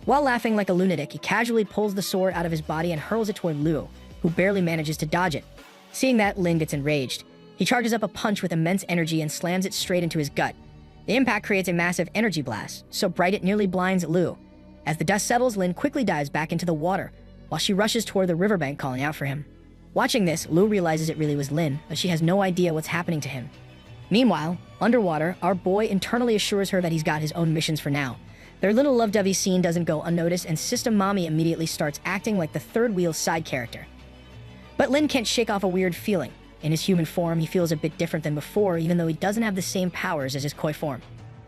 While laughing like a lunatic, he casually pulls the sword out of his body and hurls it toward Luo, who barely manages to dodge it. Seeing that, Lin gets enraged. He charges up a punch with immense energy and slams it straight into his gut. The impact creates a massive energy blast, so bright it nearly blinds Luo. As the dust settles, Lin quickly dives back into the water, while she rushes toward the riverbank calling out for him. Watching this, Luo realizes it really was Lin, but she has no idea what's happening to him. Meanwhile, underwater, our boy internally assures her that he's got his own missions for now. Their little love-dovey scene doesn't go unnoticed, and System Mommy immediately starts acting like the third-wheel side character. But Lin can't shake off a weird feeling. In his human form, he feels a bit different than before, even though he doesn't have the same powers as his koi form.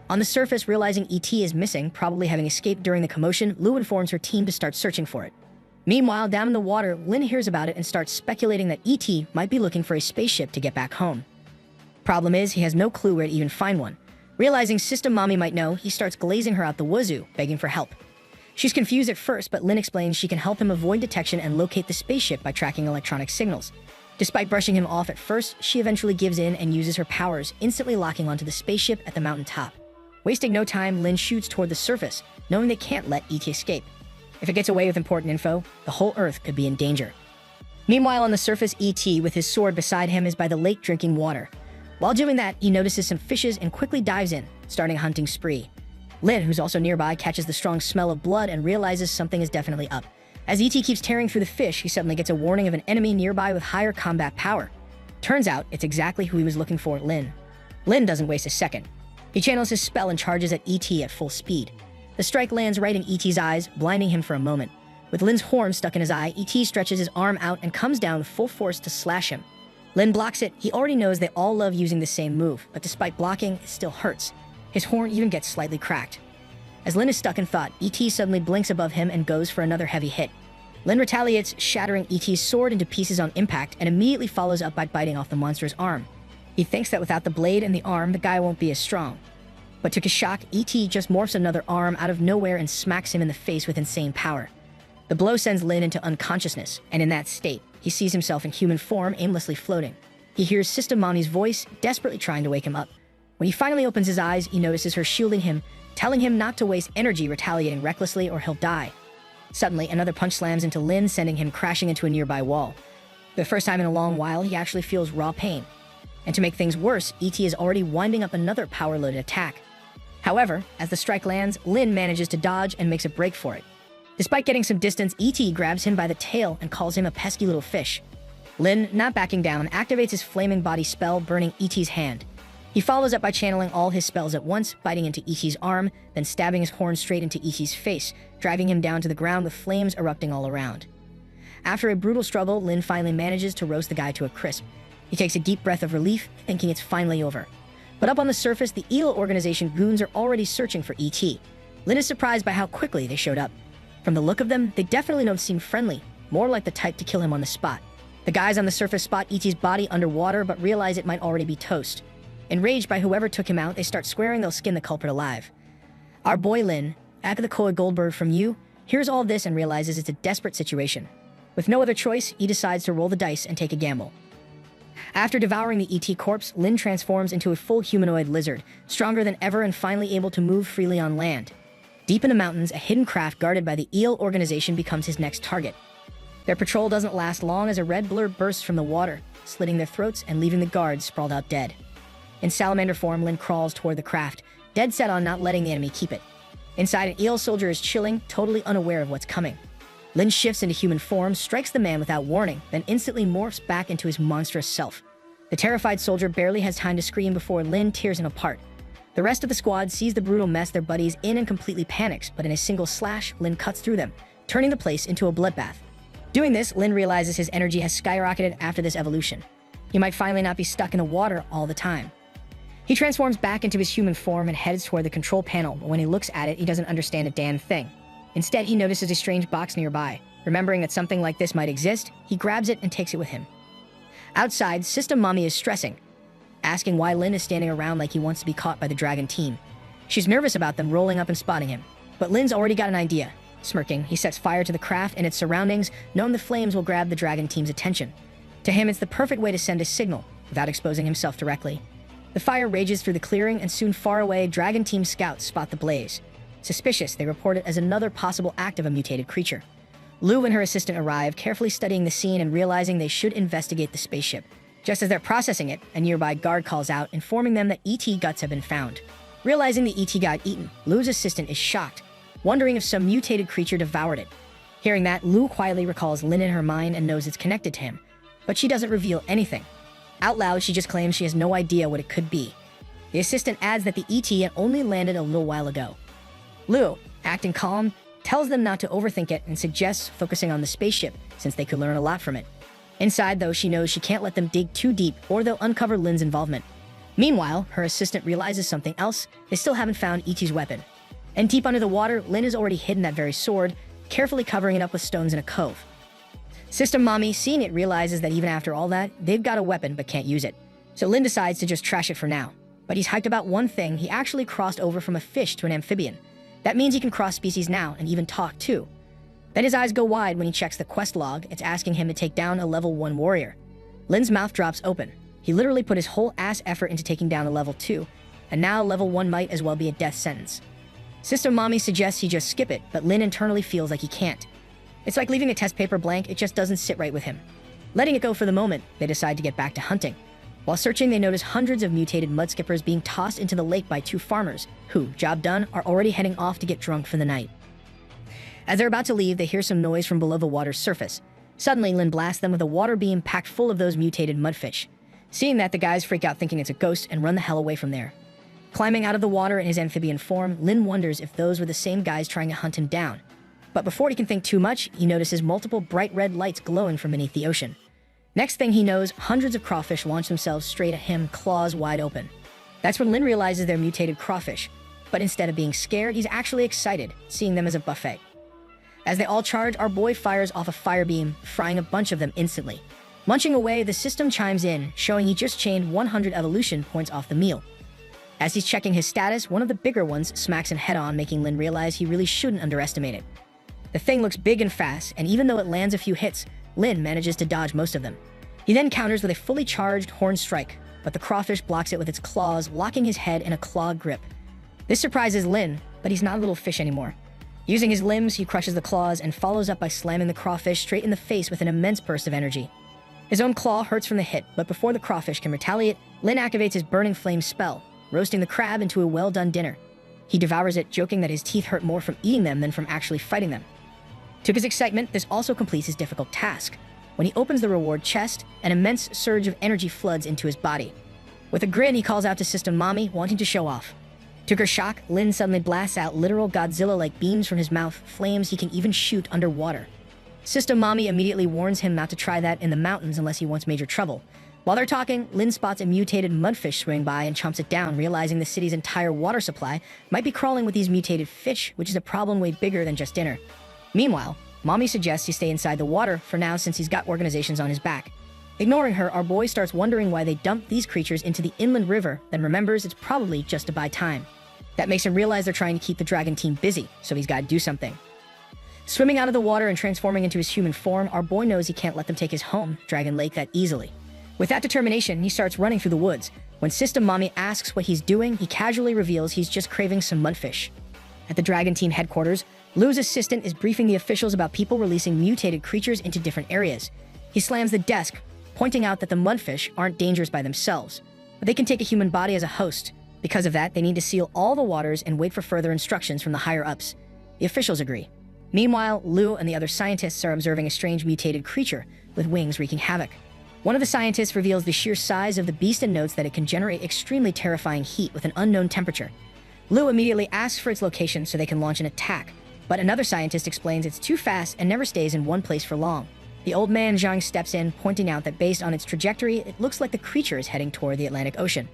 On the surface, realizing E.T. is missing, probably having escaped during the commotion, Luo informs her team to start searching for it. Meanwhile, down in the water, Lin hears about it and starts speculating that E.T. might be looking for a spaceship to get back home. Problem is, he has no clue where to even find one. Realizing System Mommy might know, he starts glazing her out the wazoo, begging for help. She's confused at first, but Lin explains she can help him avoid detection and locate the spaceship by tracking electronic signals. Despite brushing him off at first, she eventually gives in and uses her powers, instantly locking onto the spaceship at the mountain top. Wasting no time, Lin shoots toward the surface, knowing they can't let E.T. escape. If it gets away with important info, the whole Earth could be in danger. Meanwhile, on the surface, E.T., with his sword beside him, is by the lake drinking water. While doing that, he notices some fishes and quickly dives in, starting a hunting spree. Lin, who's also nearby, catches the strong smell of blood and realizes something is definitely up. As E.T. keeps tearing through the fish, he suddenly gets a warning of an enemy nearby with higher combat power. Turns out, it's exactly who he was looking for, Lin. Lin doesn't waste a second. He channels his spell and charges at E.T. at full speed. The strike lands right in E.T.'s eyes, blinding him for a moment. With Lin's horn stuck in his eye, E.T. stretches his arm out and comes down with full force to slash him. Lin blocks it. He already knows they all love using the same move, but despite blocking, it still hurts. His horn even gets slightly cracked. As Lin is stuck in thought, E.T. suddenly blinks above him and goes for another heavy hit. Lin retaliates, shattering E.T.'s sword into pieces on impact, and immediately follows up by biting off the monster's arm. He thinks that without the blade and the arm, the guy won't be as strong. But to his shock, E.T. just morphs another arm out of nowhere and smacks him in the face with insane power. The blow sends Lin into unconsciousness, and in that state, he sees himself in human form aimlessly floating. He hears System Mommy's voice, desperately trying to wake him up. When he finally opens his eyes, he notices her shielding him, telling him not to waste energy retaliating recklessly or he'll die. Suddenly, another punch slams into Lin, sending him crashing into a nearby wall. For the first time in a long while, he actually feels raw pain. And to make things worse, E.T. is already winding up another power-loaded attack. However, as the strike lands, Lin manages to dodge and makes a break for it. Despite getting some distance, E.T. grabs him by the tail and calls him a pesky little fish. Lin, not backing down, activates his flaming body spell, burning E.T.'s hand. He follows up by channeling all his spells at once, biting into E.T.'s arm, then stabbing his horn straight into E.T.'s face, driving him down to the ground with flames erupting all around. After a brutal struggle, Lin finally manages to roast the guy to a crisp. He takes a deep breath of relief, thinking it's finally over. But up on the surface, the Eagle Organization goons are already searching for E.T. Lin is surprised by how quickly they showed up. From the look of them, they definitely don't seem friendly, more like the type to kill him on the spot. The guys on the surface spot E.T.'s body underwater, but realize it might already be toast. Enraged by whoever took him out, they start swearing they'll skin the culprit alive. Our boy Lin, back of the Koi Goldberg from you, hears all this and realizes it's a desperate situation. With no other choice, he decides to roll the dice and take a gamble. After devouring the E.T. corpse, Lin transforms into a full humanoid lizard, stronger than ever and finally able to move freely on land. Deep in the mountains, a hidden craft guarded by the Eel Organization becomes his next target. Their patrol doesn't last long as a red blur bursts from the water, slitting their throats and leaving the guards sprawled out dead. In salamander form, Lin crawls toward the craft, dead set on not letting the enemy keep it. Inside, an eel soldier is chilling, totally unaware of what's coming. Lin shifts into human form, strikes the man without warning, then instantly morphs back into his monstrous self. The terrified soldier barely has time to scream before Lin tears him apart. The rest of the squad sees the brutal mess their buddy's in and completely panics, but in a single slash, Lin cuts through them, turning the place into a bloodbath. Doing this, Lin realizes his energy has skyrocketed after this evolution. He might finally not be stuck in the water all the time. He transforms back into his human form and heads toward the control panel, but when he looks at it, he doesn't understand a damn thing. Instead, he notices a strange box nearby. Remembering that something like this might exist, he grabs it and takes it with him. Outside, System Mommy is stressing, asking why Lin is standing around like he wants to be caught by the dragon team. She's nervous about them rolling up and spotting him, but Lin's already got an idea. Smirking, he sets fire to the craft and its surroundings, knowing the flames will grab the dragon team's attention. To him, it's the perfect way to send a signal, without exposing himself directly. The fire rages through the clearing, and soon far away, Dragon Team scouts spot the blaze. Suspicious, they report it as another possible act of a mutated creature. Lu and her assistant arrive, carefully studying the scene and realizing they should investigate the spaceship. Just as they're processing it, a nearby guard calls out, informing them that ET guts have been found. Realizing the ET got eaten, Lu's assistant is shocked, wondering if some mutated creature devoured it. Hearing that, Lu quietly recalls Lin in her mind and knows it's connected to him, but she doesn't reveal anything. Out loud, she just claims she has no idea what it could be. The assistant adds that the ET had only landed a little while ago. Lu, acting calm, tells them not to overthink it and suggests focusing on the spaceship, since they could learn a lot from it. Inside, though, she knows she can't let them dig too deep or they'll uncover Lin's involvement. Meanwhile, her assistant realizes something else. They still haven't found ET's weapon. And deep under the water, Lin has already hidden that very sword, carefully covering it up with stones in a cove. System Mommy, seeing it, realizes that even after all that, they've got a weapon but can't use it. So Lin decides to just trash it for now. But he's hyped about one thing: he actually crossed over from a fish to an amphibian. That means he can cross species now and even talk too. Then his eyes go wide when he checks the quest log. It's asking him to take down a level 1 warrior. Lin's mouth drops open. He literally put his whole ass effort into taking down a level 2, and now level 1 might as well be a death sentence. System Mommy suggests he just skip it, but Lin internally feels like he can't. It's like leaving a test paper blank, it just doesn't sit right with him. Letting it go for the moment, they decide to get back to hunting. While searching, they notice hundreds of mutated mudskippers being tossed into the lake by 2 farmers, who, job done, are already heading off to get drunk for the night. As they're about to leave, they hear some noise from below the water's surface. Suddenly, Lin blasts them with a water beam packed full of those mutated mudfish. Seeing that, the guys freak out thinking it's a ghost and run the hell away from there. Climbing out of the water in his amphibian form, Lin wonders if those were the same guys trying to hunt him down. But before he can think too much, he notices multiple bright red lights glowing from beneath the ocean. Next thing he knows, hundreds of crawfish launch themselves straight at him, claws wide open. That's when Lin realizes they're mutated crawfish. But instead of being scared, he's actually excited, seeing them as a buffet. As they all charge, our boy fires off a fire beam, frying a bunch of them instantly. Munching away, the system chimes in, showing he just chained 100 evolution points off the meal. As he's checking his status, one of the bigger ones smacks him head-on, making Lin realize he really shouldn't underestimate it. The thing looks big and fast, and even though it lands a few hits, Lin manages to dodge most of them. He then counters with a fully charged horn strike, but the crawfish blocks it with its claws, locking his head in a claw grip. This surprises Lin, but he's not a little fish anymore. Using his limbs, he crushes the claws and follows up by slamming the crawfish straight in the face with an immense burst of energy. His own claw hurts from the hit, but before the crawfish can retaliate, Lin activates his Burning Flame spell, roasting the crab into a well-done dinner. He devours it, joking that his teeth hurt more from eating them than from actually fighting them. To his excitement, this also completes his difficult task. When he opens the reward chest, an immense surge of energy floods into his body. With a grin, he calls out to System Mommy, wanting to show off. To her shock, Lin suddenly blasts out literal Godzilla-like beams from his mouth, flames he can even shoot underwater. System Mommy immediately warns him not to try that in the mountains unless he wants major trouble. While they're talking, Lin spots a mutated mudfish swimming by and chomps it down, realizing the city's entire water supply might be crawling with these mutated fish, which is a problem way bigger than just dinner. Meanwhile, Mommy suggests he stay inside the water for now since he's got organizations on his back. Ignoring her, our boy starts wondering why they dumped these creatures into the inland river, then remembers it's probably just to buy time. That makes him realize they're trying to keep the Dragon Team busy, so he's got to do something. Swimming out of the water and transforming into his human form, our boy knows he can't let them take his home, Dragon Lake, that easily. With that determination, he starts running through the woods. When System Mommy asks what he's doing, he casually reveals he's just craving some mudfish. At the Dragon Team headquarters, Lu's assistant is briefing the officials about people releasing mutated creatures into different areas. He slams the desk, pointing out that the mudfish aren't dangerous by themselves, but they can take a human body as a host. Because of that, they need to seal all the waters and wait for further instructions from the higher-ups. The officials agree. Meanwhile, Lu and the other scientists are observing a strange mutated creature with wings wreaking havoc. One of the scientists reveals the sheer size of the beast and notes that it can generate extremely terrifying heat with an unknown temperature. Lu immediately asks for its location so they can launch an attack, but another scientist explains it's too fast and never stays in one place for long. The old man Zhang steps in, pointing out that based on its trajectory, it looks like the creature is heading toward the Atlantic Ocean.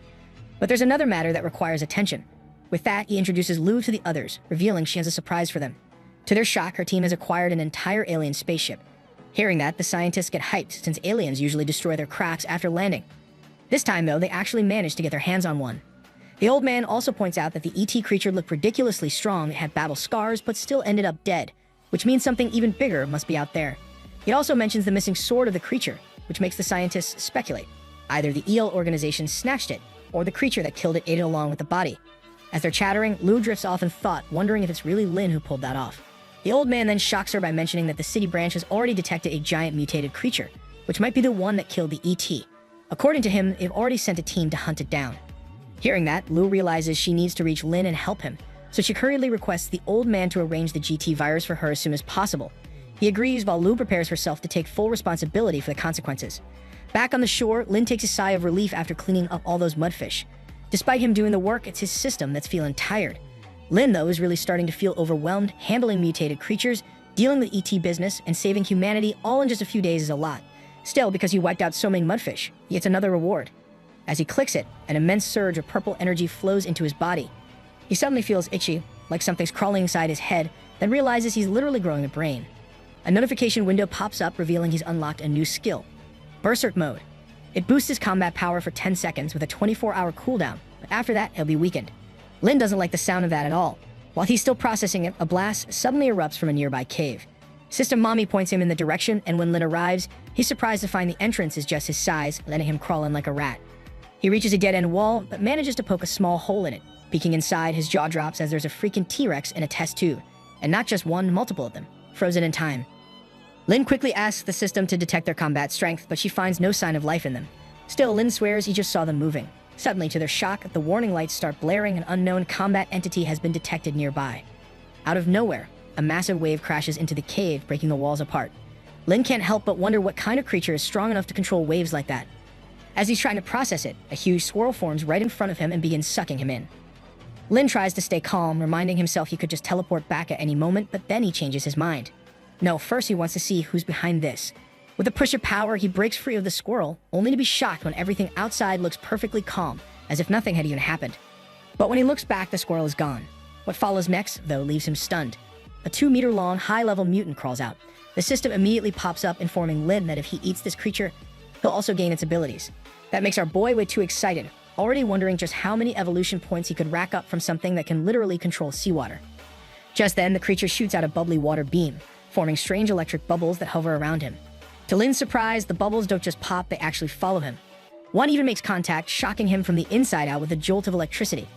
But there's another matter that requires attention. With that, he introduces Lu to the others, revealing she has a surprise for them. To their shock, her team has acquired an entire alien spaceship. Hearing that, the scientists get hyped, since aliens usually destroy their crafts after landing. This time, though, they actually managed to get their hands on one. The old man also points out that the ET creature looked ridiculously strong, it had battle scars, but still ended up dead, which means something even bigger must be out there. He also mentions the missing sword of the creature, which makes the scientists speculate. Either the eel organization snatched it, or the creature that killed it ate it along with the body. As they're chattering, Lou drifts off in thought, wondering if it's really Lin who pulled that off. The old man then shocks her by mentioning that the city branch has already detected a giant mutated creature, which might be the one that killed the ET. According to him, they've already sent a team to hunt it down. Hearing that, Lou realizes she needs to reach Lin and help him, so she hurriedly requests the old man to arrange the GT virus for her as soon as possible. He agrees while Lou prepares herself to take full responsibility for the consequences. Back on the shore, Lin takes a sigh of relief after cleaning up all those mudfish. Despite him doing the work, it's his system that's feeling tired. Lin, though, is really starting to feel overwhelmed. Handling mutated creatures, dealing with ET business, and saving humanity all in just a few days is a lot. Still, because he wiped out so many mudfish, he gets another reward. As he clicks it, an immense surge of purple energy flows into his body. He suddenly feels itchy, like something's crawling inside his head, then realizes he's literally growing a brain. A notification window pops up revealing he's unlocked a new skill, Berserk Mode. It boosts his combat power for 10 seconds with a 24-hour cooldown, but after that, he'll be weakened. Lin doesn't like the sound of that at all. While he's still processing it, a blast suddenly erupts from a nearby cave. System Mommy points him in the direction, and when Lin arrives, he's surprised to find the entrance is just his size, letting him crawl in like a rat. He reaches a dead-end wall, but manages to poke a small hole in it. Peeking inside, his jaw drops as there's a freaking T-Rex in a test tube. And not just one, multiple of them, frozen in time. Lin quickly asks the system to detect their combat strength, but she finds no sign of life in them. Still, Lin swears he just saw them moving. Suddenly, to their shock, the warning lights start blaring. An unknown combat entity has been detected nearby. Out of nowhere, a massive wave crashes into the cave, breaking the walls apart. Lin can't help but wonder what kind of creature is strong enough to control waves like that. As he's trying to process it, a huge swirl forms right in front of him and begins sucking him in. Lin tries to stay calm, reminding himself he could just teleport back at any moment, but then he changes his mind. No, first he wants to see who's behind this. With a push of power, he breaks free of the squirrel, only to be shocked when everything outside looks perfectly calm, as if nothing had even happened. But when he looks back, the squirrel is gone. What follows next, though, leaves him stunned. A 2-meter-long, high-level mutant crawls out. The system immediately pops up, informing Lin that if he eats this creature, he'll also gain its abilities. That makes our boy way too excited, already wondering just how many evolution points he could rack up from something that can literally control seawater. Just then, the creature shoots out a bubbly water beam, forming strange electric bubbles that hover around him. To Lin's surprise, the bubbles don't just pop, they actually follow him. One even makes contact, shocking him from the inside out with a jolt of electricity.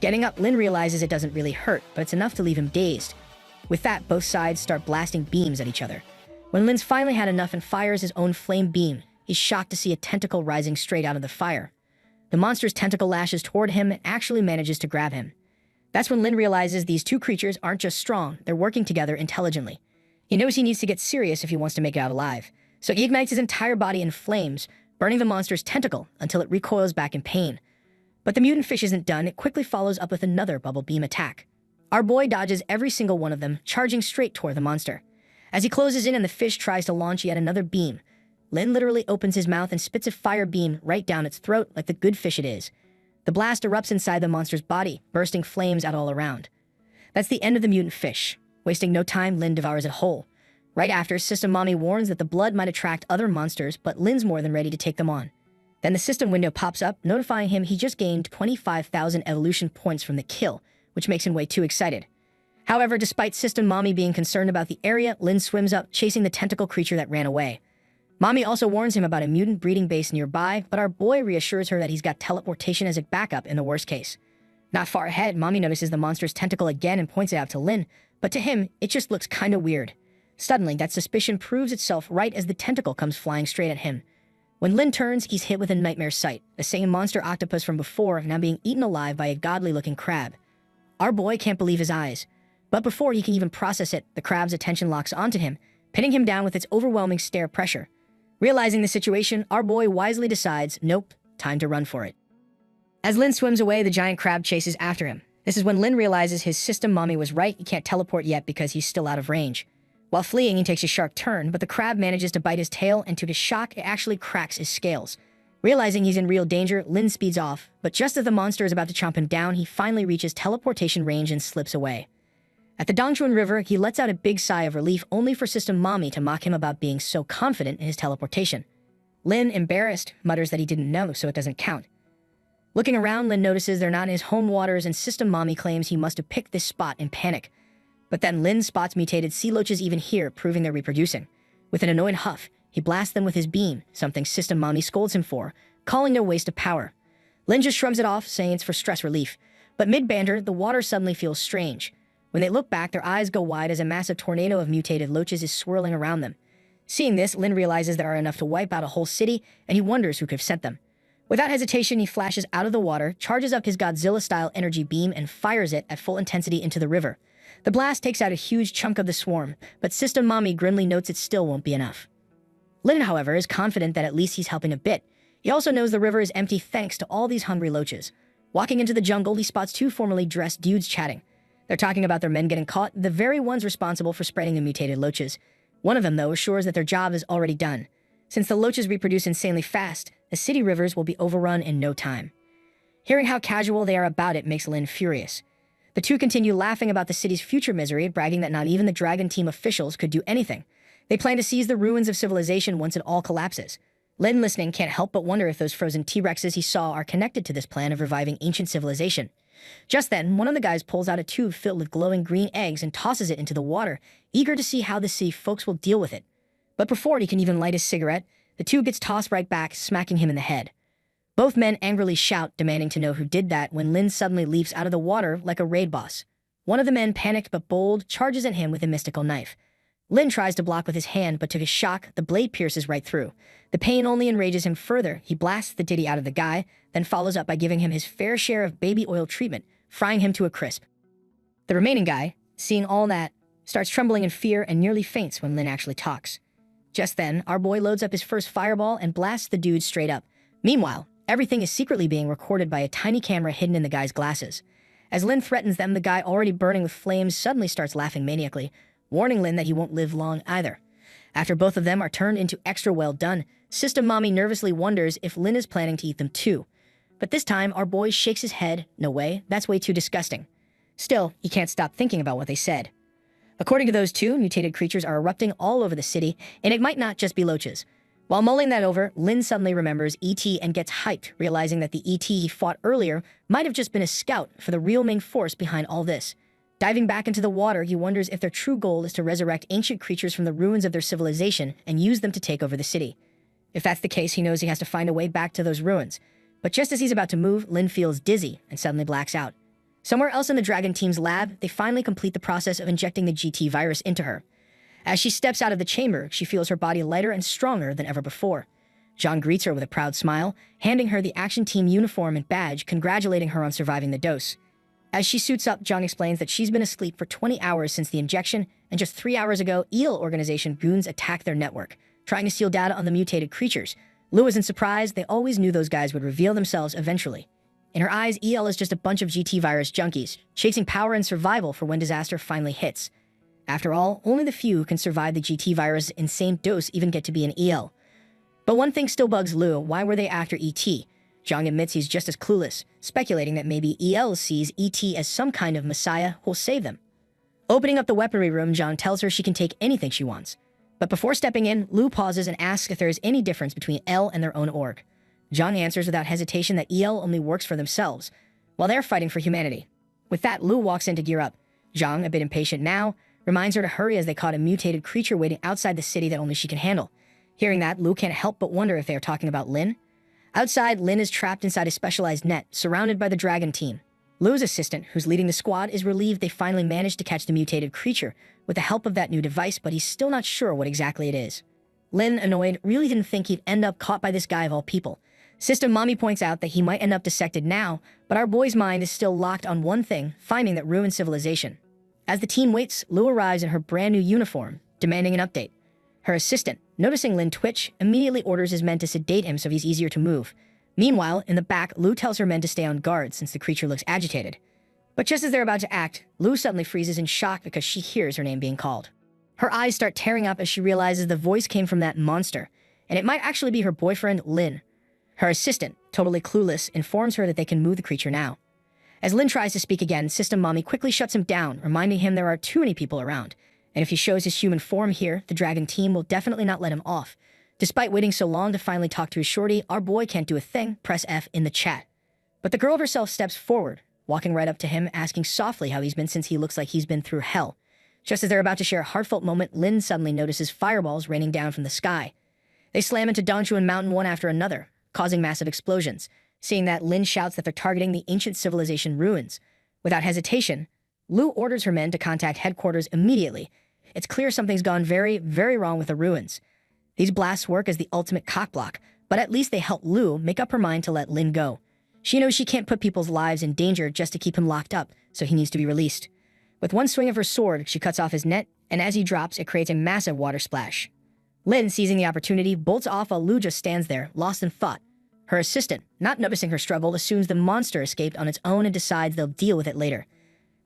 Getting up, Lin realizes it doesn't really hurt, but it's enough to leave him dazed. With that, both sides start blasting beams at each other. When Lin's finally had enough and fires his own flame beam, he's shocked to see a tentacle rising straight out of the fire. The monster's tentacle lashes toward him and actually manages to grab him. That's when Lin realizes these two creatures aren't just strong, they're working together intelligently. He knows he needs to get serious if he wants to make it out alive, so he ignites his entire body in flames, burning the monster's tentacle until it recoils back in pain. But the mutant fish isn't done, it quickly follows up with another bubble beam attack. Our boy dodges every single one of them, charging straight toward the monster. As he closes in and the fish tries to launch yet another beam, Lin literally opens his mouth and spits a fire beam right down its throat like the good fish it is. The blast erupts inside the monster's body, bursting flames out all around. That's the end of the mutant fish. Wasting no time, Lin devours it whole. Right after, System Mommy warns that the blood might attract other monsters, but Lin's more than ready to take them on. Then the system window pops up, notifying him he just gained 25,000 evolution points from the kill, which makes him way too excited. However, despite System Mommy being concerned about the area, Lin swims up, chasing the tentacle creature that ran away. Mommy also warns him about a mutant breeding base nearby, but our boy reassures her that he's got teleportation as a backup in the worst case. Not far ahead, Mommy notices the monster's tentacle again and points it out to Lin, but to him, it just looks kinda weird. Suddenly, that suspicion proves itself right as the tentacle comes flying straight at him. When Lin turns, he's hit with a nightmare sight, the same monster octopus from before now being eaten alive by a godly-looking crab. Our boy can't believe his eyes. But before he can even process it, the crab's attention locks onto him, pinning him down with its overwhelming stare pressure. Realizing the situation, our boy wisely decides, nope, time to run for it. As Lin swims away, the giant crab chases after him. This is when Lin realizes his System Mommy was right, he can't teleport yet because he's still out of range. While fleeing, he takes a sharp turn, but the crab manages to bite his tail, and to his shock, it actually cracks his scales. Realizing he's in real danger, Lin speeds off, but just as the monster is about to chomp him down, he finally reaches teleportation range and slips away. At the Dongchuan River, he lets out a big sigh of relief, only for System Mommy to mock him about being so confident in his teleportation. Lin, embarrassed, mutters that he didn't know, so it doesn't count. Looking around, Lin notices they're not in his home waters, and System Mommy claims he must have picked this spot in panic. But then Lin spots mutated sea loaches even here, proving they're reproducing. With an annoyed huff, he blasts them with his beam, something System Mommy scolds him for, calling it a waste of power. Lin just shrugs it off, saying it's for stress relief. But mid-banter, the water suddenly feels strange. When they look back, their eyes go wide as a massive tornado of mutated loaches is swirling around them. Seeing this, Lin realizes there are enough to wipe out a whole city, and he wonders who could have sent them. Without hesitation, he flashes out of the water, charges up his Godzilla-style energy beam, and fires it at full intensity into the river. The blast takes out a huge chunk of the swarm, but System Mommy grimly notes it still won't be enough. Lin, however, is confident that at least he's helping a bit. He also knows the river is empty thanks to all these hungry loaches. Walking into the jungle, he spots two formally dressed dudes chatting. They're talking about their men getting caught, the very ones responsible for spreading the mutated loaches. One of them, though, assures that their job is already done. Since the loaches reproduce insanely fast, the city rivers will be overrun in no time. Hearing how casual they are about it makes Lin furious. The two continue laughing about the city's future misery, bragging that not even the Dragon Team officials could do anything. They plan to seize the ruins of civilization once it all collapses. Lin, listening, can't help but wonder if those frozen T-Rexes he saw are connected to this plan of reviving ancient civilization. Just then, one of the guys pulls out a tube filled with glowing green eggs and tosses it into the water, eager to see how the city folks will deal with it. But before he can even light his cigarette, the tube gets tossed right back, smacking him in the head. Both men angrily shout, demanding to know who did that, when Lin suddenly leaps out of the water like a raid boss. One of the men, panicked but bold, charges at him with a mystical knife. Lin tries to block with his hand, but to his shock, the blade pierces right through. The pain only enrages him further. He blasts the ditty out of the guy, then follows up by giving him his fair share of baby oil treatment, frying him to a crisp. The remaining guy, seeing all that, starts trembling in fear and nearly faints when Lin actually talks. Just then, our boy loads up his first fireball and blasts the dude straight up. Meanwhile, everything is secretly being recorded by a tiny camera hidden in the guy's glasses. As Lin threatens them, the guy already burning with flames suddenly starts laughing maniacally, warning Lin that he won't live long either. After both of them are turned into extra well done, System Mommy nervously wonders if Lin is planning to eat them too. But this time, our boy shakes his head. No way, that's way too disgusting. Still, he can't stop thinking about what they said. According to those two, mutated creatures are erupting all over the city, and it might not just be loaches. While mulling that over, Lin suddenly remembers E.T. and gets hyped, realizing that the E.T. he fought earlier might have just been a scout for the real main force behind all this. Diving back into the water, he wonders if their true goal is to resurrect ancient creatures from the ruins of their civilization and use them to take over the city. If that's the case, he knows he has to find a way back to those ruins. But just as he's about to move, Lin feels dizzy and suddenly blacks out. Somewhere else in the Dragon Team's lab, they finally complete the process of injecting the GT virus into her. As she steps out of the chamber, she feels her body lighter and stronger than ever before. Zhang greets her with a proud smile, handing her the Action Team uniform and badge, congratulating her on surviving the dose. As she suits up, Zhang explains that she's been asleep for 20 hours since the injection, and just 3 hours ago, EL organization goons attacked their network, trying to steal data on the mutated creatures. Lu isn't surprised, they always knew those guys would reveal themselves eventually. In her eyes, EL is just a bunch of GT virus junkies, chasing power and survival for when disaster finally hits. After all, only the few who can survive the GT virus' insane dose even get to be an EL. But one thing still bugs Lu: why were they after ET? Zhang admits he's just as clueless, speculating that maybe EL sees ET as some kind of messiah who'll save them. Opening up the weaponry room, Zhang tells her she can take anything she wants. But before stepping in, Lu pauses and asks if there is any difference between L and their own org. Zhang answers without hesitation that EL only works for themselves, while they're fighting for humanity. With that, Lu walks in to gear up. Zhang, a bit impatient now, reminds her to hurry as they caught a mutated creature waiting outside the city that only she can handle. Hearing that, Lu can't help but wonder if they are talking about Lin. Outside, Lin is trapped inside a specialized net, surrounded by the Dragon Team. Lu's assistant, who's leading the squad, is relieved they finally managed to catch the mutated creature with the help of that new device, but he's still not sure what exactly it is. Lin, annoyed, really didn't think he'd end up caught by this guy of all people. System Mommy points out that he might end up dissected now, but our boy's mind is still locked on one thing: finding that ruined civilization. As the team waits, Lu arrives in her brand new uniform, demanding an update. Her assistant, noticing Lin twitch, immediately orders his men to sedate him so he's easier to move. Meanwhile, in the back, Lu tells her men to stay on guard since the creature looks agitated. But just as they're about to act, Lu suddenly freezes in shock because she hears her name being called. Her eyes start tearing up as she realizes the voice came from that monster, and it might actually be her boyfriend, Lin. Her assistant, totally clueless, informs her that they can move the creature now. As Lin tries to speak again, System Mommy quickly shuts him down, reminding him there are too many people around, and if he shows his human form here, the Dragon Team will definitely not let him off. Despite waiting so long to finally talk to his shorty, our boy can't do a thing. Press F in the chat. But the girl herself steps forward, walking right up to him, asking softly how he's been since he looks like he's been through hell. Just as they're about to share a heartfelt moment, Lin suddenly notices fireballs raining down from the sky. They slam into Dongchuan Mountain one after another, causing massive explosions. Seeing that, Lin shouts that they're targeting the ancient civilization ruins. Without hesitation, Lu orders her men to contact headquarters immediately. It's clear something's gone very, very wrong with the ruins. These blasts work as the ultimate cockblock, but at least they help Lu make up her mind to let Lin go. She knows she can't put people's lives in danger just to keep him locked up, so he needs to be released. With one swing of her sword, she cuts off his net, and as he drops, it creates a massive water splash. Lin, seizing the opportunity, bolts off while Lu just stands there, lost in thought. Her assistant, not noticing her struggle, assumes the monster escaped on its own and decides they'll deal with it later.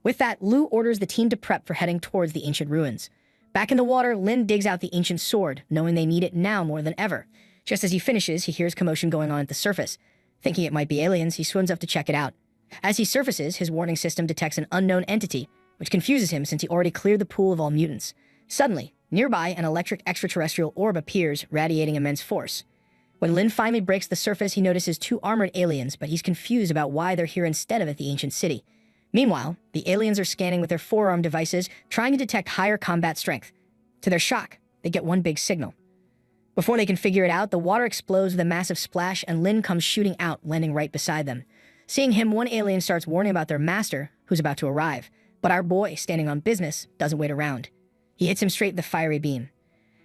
With that, Lu orders the team to prep for heading towards the ancient ruins. Back in the water, Lin digs out the ancient sword, knowing they need it now more than ever. Just as he finishes, he hears commotion going on at the surface. Thinking it might be aliens, he swims up to check it out. As he surfaces, his warning system detects an unknown entity, which confuses him since he already cleared the pool of all mutants. Suddenly, nearby, an electric extraterrestrial orb appears, radiating immense force. When Lin finally breaks the surface, he notices two armored aliens, but he's confused about why they're here instead of at the ancient city. Meanwhile, the aliens are scanning with their forearm devices, trying to detect higher combat strength. To their shock, they get one big signal. Before they can figure it out, the water explodes with a massive splash, and Lin comes shooting out, landing right beside them. Seeing him, one alien starts warning about their master, who's about to arrive. But our boy, standing on business, doesn't wait around. He hits him straight with the fiery beam.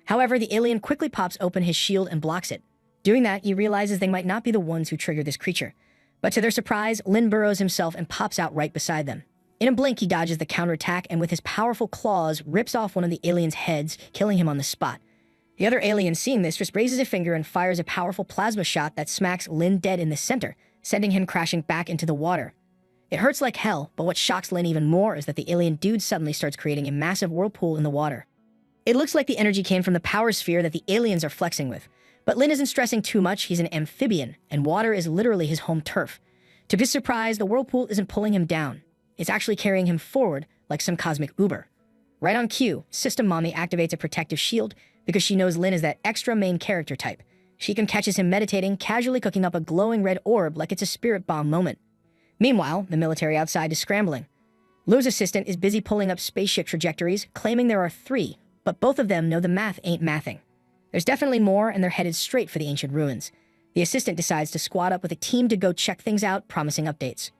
However, the alien quickly pops open his shield and blocks it. Doing that, he realizes they might not be the ones who triggered this creature. But to their surprise, Lin burrows himself and pops out right beside them. In a blink, he dodges the counterattack and with his powerful claws, rips off one of the alien's heads, killing him on the spot. The other alien, seeing this, just raises a finger and fires a powerful plasma shot that smacks Lin dead in the center, sending him crashing back into the water. It hurts like hell, but what shocks Lin even more is that the alien dude suddenly starts creating a massive whirlpool in the water. It looks like the energy came from the power sphere that the aliens are flexing with. But Lin isn't stressing too much. He's an amphibian, and water is literally his home turf. To his surprise, the whirlpool isn't pulling him down. It's actually carrying him forward like some cosmic Uber. Right on cue, System Mommy activates a protective shield because she knows Lin is that extra main character type. She can catches him meditating, casually cooking up a glowing red orb like it's a spirit bomb moment. Meanwhile, the military outside is scrambling. Lu's assistant is busy pulling up spaceship trajectories, claiming there are 3, but both of them know the math ain't mathing. There's definitely more, and they're headed straight for the ancient ruins. The assistant decides to squad up with a team to go check things out, promising updates.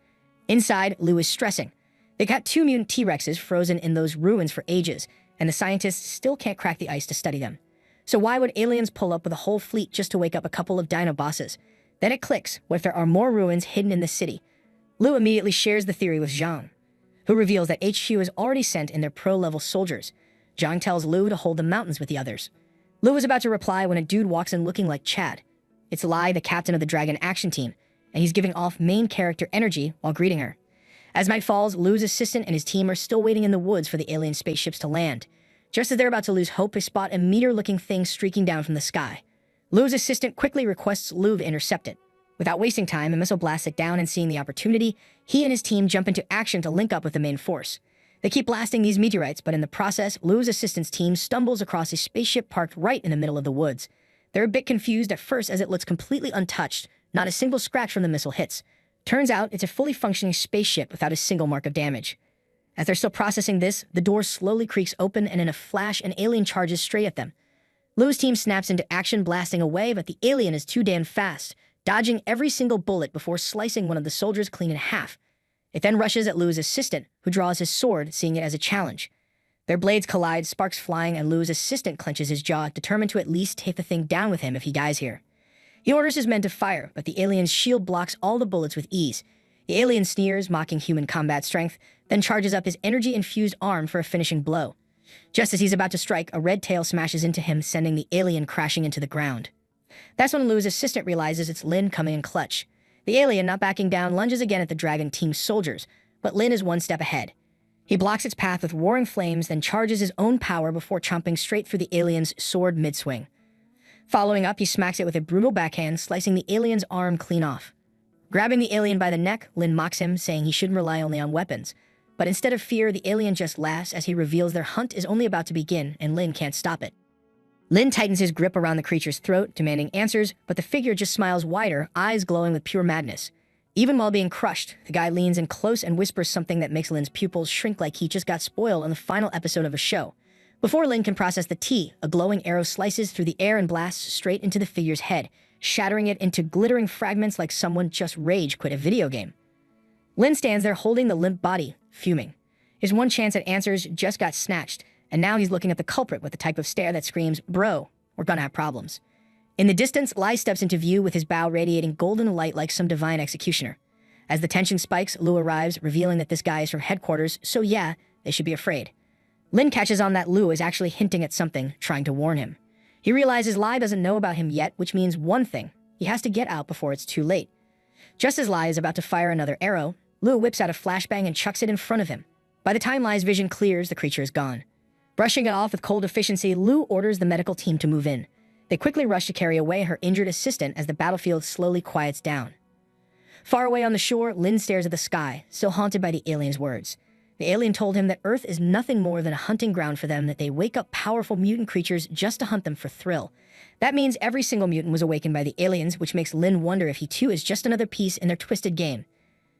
Inside, Lu is stressing. They got 2 mutant T-Rexes frozen in those ruins for ages, and the scientists still can't crack the ice to study them. So why would aliens pull up with a whole fleet just to wake up a couple of dino bosses? Then it clicks, what if there are more ruins hidden in the city? Lu immediately shares the theory with Zhang, who reveals that HQ has already sent in their pro-level soldiers. Zhang tells Lu to hold the mountains with the others. Lu was about to reply when a dude walks in looking like Chad. It's Lai, the captain of the Dragon Action Team, and he's giving off main character energy while greeting her. As night falls, Lu's assistant and his team are still waiting in the woods for the alien spaceships to land. Just as they're about to lose hope, they spot a meteor-looking thing streaking down from the sky. Lu's assistant quickly requests Lu to intercept it. Without wasting time, a missile blasts it down, and seeing the opportunity, he and his team jump into action to link up with the main force. They keep blasting these meteorites, but in the process, Lu's assistant's team stumbles across a spaceship parked right in the middle of the woods. They're a bit confused at first as it looks completely untouched, not a single scratch from the missile hits. Turns out it's a fully functioning spaceship without a single mark of damage. As they're still processing this, the door slowly creaks open, and in a flash, an alien charges straight at them. Lu's team snaps into action, blasting away, but the alien is too damn fast, dodging every single bullet before slicing one of the soldiers clean in half. It then rushes at Lu's assistant, who draws his sword, seeing it as a challenge. Their blades collide, sparks flying, and Lu's assistant clenches his jaw, determined to at least take the thing down with him if he dies here. He orders his men to fire, but the alien's shield blocks all the bullets with ease. The alien sneers, mocking human combat strength, then charges up his energy-infused arm for a finishing blow. Just as he's about to strike, a red tail smashes into him, sending the alien crashing into the ground. That's when Lu's assistant realizes it's Lin coming in clutch. The alien, not backing down, lunges again at the Dragon Team's soldiers, but Lin is one step ahead. He blocks its path with roaring flames, then charges his own power before chomping straight through the alien's sword mid-swing. Following up, he smacks it with a brutal backhand, slicing the alien's arm clean off. Grabbing the alien by the neck, Lin mocks him, saying he shouldn't rely only on weapons. But instead of fear, the alien just laughs as he reveals their hunt is only about to begin, and Lin can't stop it. Lin tightens his grip around the creature's throat, demanding answers, but the figure just smiles wider, eyes glowing with pure madness. Even while being crushed, the guy leans in close and whispers something that makes Lin's pupils shrink like he just got spoiled on the final episode of a show. Before Lin can process the tea, a glowing arrow slices through the air and blasts straight into the figure's head, shattering it into glittering fragments like someone just rage quit a video game. Lin stands there holding the limp body, fuming. His one chance at answers just got snatched, and now he's looking at the culprit with the type of stare that screams, "Bro, we're gonna have problems." In the distance, Lai steps into view with his bow radiating golden light like some divine executioner. As the tension spikes, Lu arrives, revealing that this guy is from headquarters, so yeah, they should be afraid. Lin catches on that Lu is actually hinting at something, trying to warn him. He realizes Lai doesn't know about him yet, which means one thing: he has to get out before it's too late. Just as Lai is about to fire another arrow, Lu whips out a flashbang and chucks it in front of him. By the time Lai's vision clears, the creature is gone. Brushing it off with cold efficiency, Lu orders the medical team to move in. They quickly rush to carry away her injured assistant as the battlefield slowly quiets down. Far away on the shore, Lin stares at the sky, still haunted by the alien's words. The alien told him that Earth is nothing more than a hunting ground for them, that they wake up powerful mutant creatures just to hunt them for thrill. That means every single mutant was awakened by the aliens, which makes Lin wonder if he too is just another piece in their twisted game.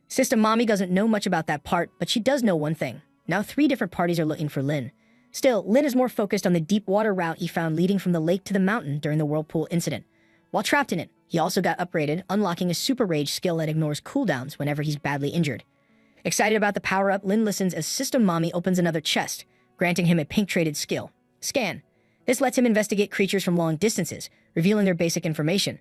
Sister Mommy doesn't know much about that part, but she does know one thing. Now 3 different parties are looking for Lin. Still, Lin is more focused on the deep water route he found leading from the lake to the mountain during the whirlpool incident. While trapped in it, he also got upgraded, unlocking a super rage skill that ignores cooldowns whenever he's badly injured. Excited about the power-up, Lin listens as System Mommy opens another chest, granting him a pink-traded skill, Scan. This lets him investigate creatures from long distances, revealing their basic information.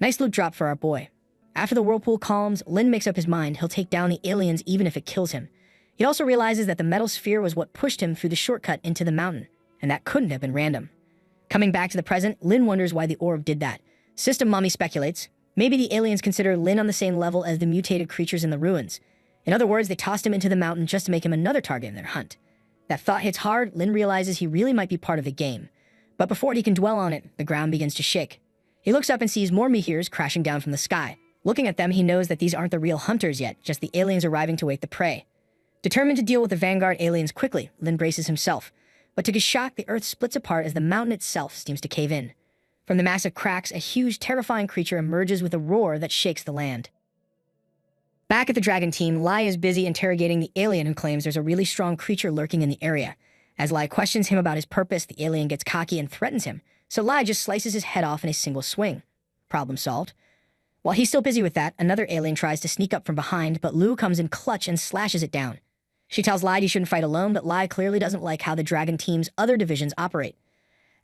Nice loot drop for our boy. After the whirlpool calms, Lin makes up his mind he'll take down the aliens even if it kills him. He also realizes that the metal sphere was what pushed him through the shortcut into the mountain, and that couldn't have been random. Coming back to the present, Lin wonders why the orb did that. System Mommy speculates, maybe the aliens consider Lin on the same level as the mutated creatures in the ruins. In other words, they tossed him into the mountain just to make him another target in their hunt. That thought hits hard. Lin realizes he really might be part of the game. But before he can dwell on it, the ground begins to shake. He looks up and sees more meteors crashing down from the sky. Looking at them, he knows that these aren't the real hunters yet, just the aliens arriving to wake the prey. Determined to deal with the vanguard aliens quickly, Lin braces himself. But to his shock, the earth splits apart as the mountain itself seems to cave in. From the massive cracks, a huge, terrifying creature emerges with a roar that shakes the land. Back at the dragon team, Lai is busy interrogating the alien who claims there's a really strong creature lurking in the area. As Lai questions him about his purpose, the alien gets cocky and threatens him, so Lai just slices his head off in a single swing. Problem solved. While he's still busy with that, another alien tries to sneak up from behind, but Lu comes in clutch and slashes it down. She tells Lai he shouldn't fight alone, but Lai clearly doesn't like how the dragon team's other divisions operate.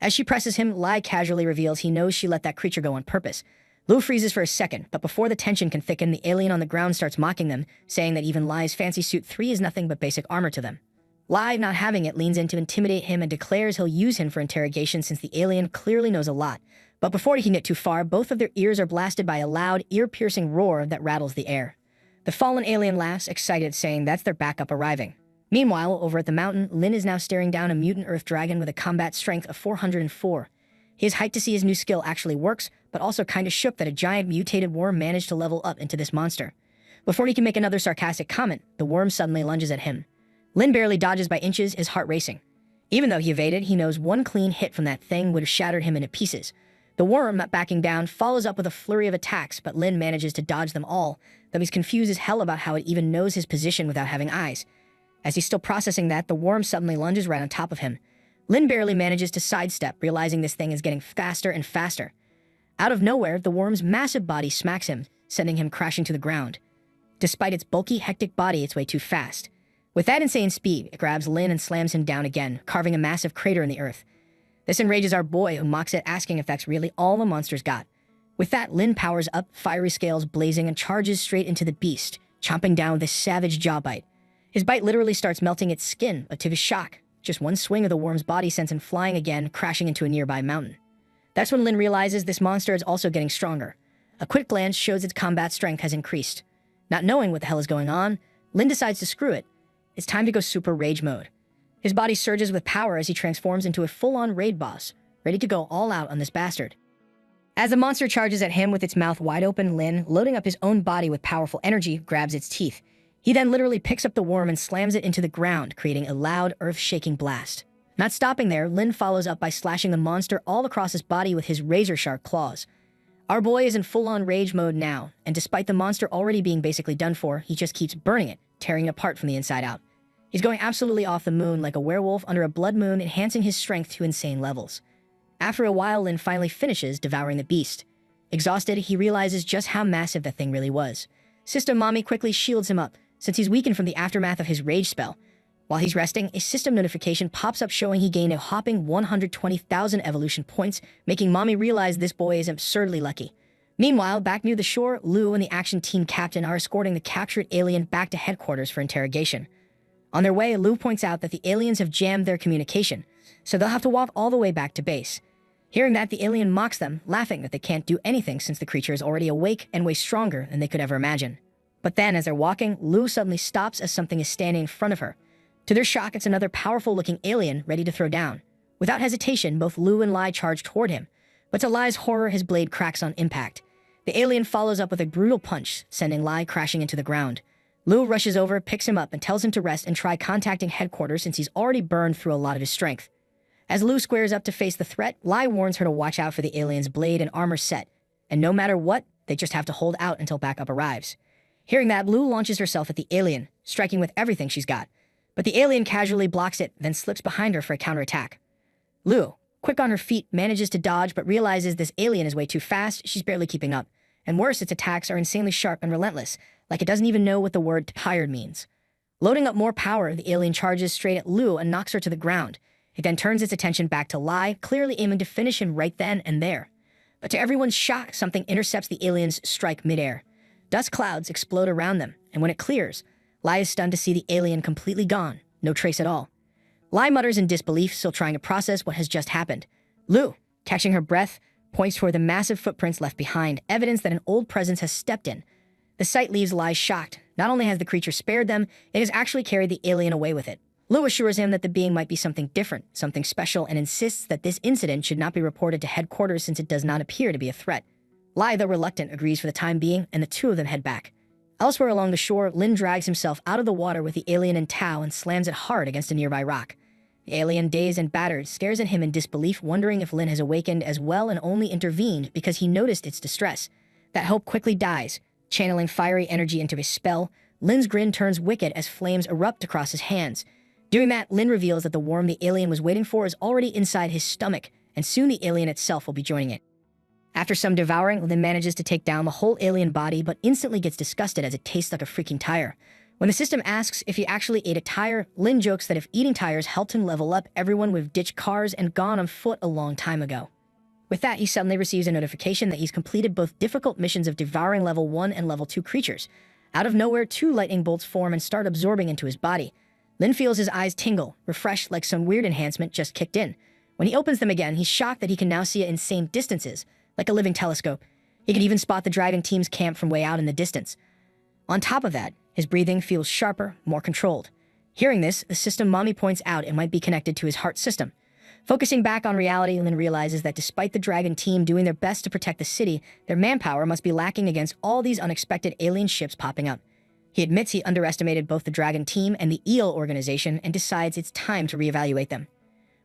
As she presses him, Lai casually reveals he knows she let that creature go on purpose. Lu freezes for a second, but before the tension can thicken, the alien on the ground starts mocking them, saying that even Lai's fancy suit 3 is nothing but basic armor to them. Lai, not having it, leans in to intimidate him and declares he'll use him for interrogation since the alien clearly knows a lot. But before he can get too far, both of their ears are blasted by a loud, ear-piercing roar that rattles the air. The fallen alien laughs, excited, saying that's their backup arriving. Meanwhile, over at the mountain, Lin is now staring down a mutant earth dragon with a combat strength of 404. He is hyped to see his new skill actually works, but also kinda shook that a giant mutated worm managed to level up into this monster. Before he can make another sarcastic comment, the worm suddenly lunges at him. Lin barely dodges by inches, his heart racing. Even though he evaded, he knows one clean hit from that thing would have shattered him into pieces. The worm, not backing down, follows up with a flurry of attacks, but Lin manages to dodge them all, though he's confused as hell about how it even knows his position without having eyes. As he's still processing that, the worm suddenly lunges right on top of him. Lin barely manages to sidestep, realizing this thing is getting faster and faster. Out of nowhere, the worm's massive body smacks him, sending him crashing to the ground. Despite its bulky, hectic body, it's way too fast. With that insane speed, it grabs Lin and slams him down again, carving a massive crater in the earth. This enrages our boy, who mocks it, asking if that's really all the monster's got. With that, Lin powers up, fiery scales blazing, and charges straight into the beast, chomping down with a savage jaw bite. His bite literally starts melting its skin, but to his shock, just one swing of the worm's body sends him flying again, crashing into a nearby mountain. That's when Lin realizes this monster is also getting stronger. A quick glance shows its combat strength has increased. Not knowing what the hell is going on, Lin decides to screw it. It's time to go super rage mode. His body surges with power as he transforms into a full-on raid boss, ready to go all out on this bastard. As the monster charges at him with its mouth wide open, Lin, loading up his own body with powerful energy, grabs its teeth. He then literally picks up the worm and slams it into the ground, creating a loud, earth-shaking blast. Not stopping there, Lin follows up by slashing the monster all across his body with his razor-sharp claws. Our boy is in full-on rage mode now, and despite the monster already being basically done for, he just keeps burning it, tearing it apart from the inside out. He's going absolutely off the moon like a werewolf under a blood moon, enhancing his strength to insane levels. After a while, Lin finally finishes devouring the beast. Exhausted, he realizes just how massive the thing really was. System Mommy quickly shields him up, since he's weakened from the aftermath of his rage spell. While he's resting, a system notification pops up showing he gained a whopping 120,000 evolution points, making Mommy realize this boy is absurdly lucky. Meanwhile, back near the shore, Lu and the action team captain are escorting the captured alien back to headquarters for interrogation. On their way, Lu points out that the aliens have jammed their communication, so they'll have to walk all the way back to base. Hearing that, the alien mocks them, laughing that they can't do anything since the creature is already awake and way stronger than they could ever imagine. But then, as they're walking, Lu suddenly stops as something is standing in front of her. To their shock, it's another powerful-looking alien ready to throw down. Without hesitation, both Lu and Lai charge toward him. But to Lai's horror, his blade cracks on impact. The alien follows up with a brutal punch, sending Lai crashing into the ground. Lu rushes over, picks him up, and tells him to rest and try contacting headquarters since he's already burned through a lot of his strength. As Lu squares up to face the threat, Lai warns her to watch out for the alien's blade and armor set, and no matter what, they just have to hold out until backup arrives. Hearing that, Lu launches herself at the alien, striking with everything she's got. But the alien casually blocks it, then slips behind her for a counterattack. Lu, quick on her feet, manages to dodge but realizes this alien is way too fast, she's barely keeping up. And worse, its attacks are insanely sharp and relentless, like it doesn't even know what the word tired means. Loading up more power, the alien charges straight at Lu and knocks her to the ground. It then turns its attention back to Lai, clearly aiming to finish him right then and there. But to everyone's shock, something intercepts the alien's strike midair. Dust clouds explode around them, and when it clears, Lai is stunned to see the alien completely gone, no trace at all. Lai mutters in disbelief, still trying to process what has just happened. Lu, catching her breath, points toward the massive footprints left behind, evidence that an old presence has stepped in. The sight leaves Lai shocked. Not only has the creature spared them, it has actually carried the alien away with it. Lu assures him that the being might be something different, something special, and insists that this incident should not be reported to headquarters since it does not appear to be a threat. Lai, though reluctant, agrees for the time being, and the two of them head back. Elsewhere along the shore, Lin drags himself out of the water with the alien in tow and slams it hard against a nearby rock. The alien, dazed and battered, stares at him in disbelief, wondering if Lin has awakened as well and only intervened because he noticed its distress. That hope quickly dies. Channeling fiery energy into his spell, Lin's grin turns wicked as flames erupt across his hands. Doing that, Lin reveals that the worm the alien was waiting for is already inside his stomach, and soon the alien itself will be joining it. After some devouring, Lin manages to take down the whole alien body, but instantly gets disgusted as it tastes like a freaking tire. When the system asks if he actually ate a tire, Lin jokes that if eating tires helped him level up, everyone would have ditched cars and gone on foot a long time ago. With that, he suddenly receives a notification that he's completed both difficult missions of devouring level 1 and level 2 creatures. Out of nowhere, 2 lightning bolts form and start absorbing into his body. Lin feels his eyes tingle, refreshed like some weird enhancement just kicked in. When he opens them again, he's shocked that he can now see at insane distances, like a living telescope. He can even spot the dragon team's camp from way out in the distance. On top of that, his breathing feels sharper, more controlled. Hearing this, the system Mommy points out it might be connected to his heart system. Focusing back on reality, Lin realizes that despite the dragon team doing their best to protect the city, their manpower must be lacking against all these unexpected alien ships popping up. He admits he underestimated both the dragon team and the eel organization and decides it's time to reevaluate them.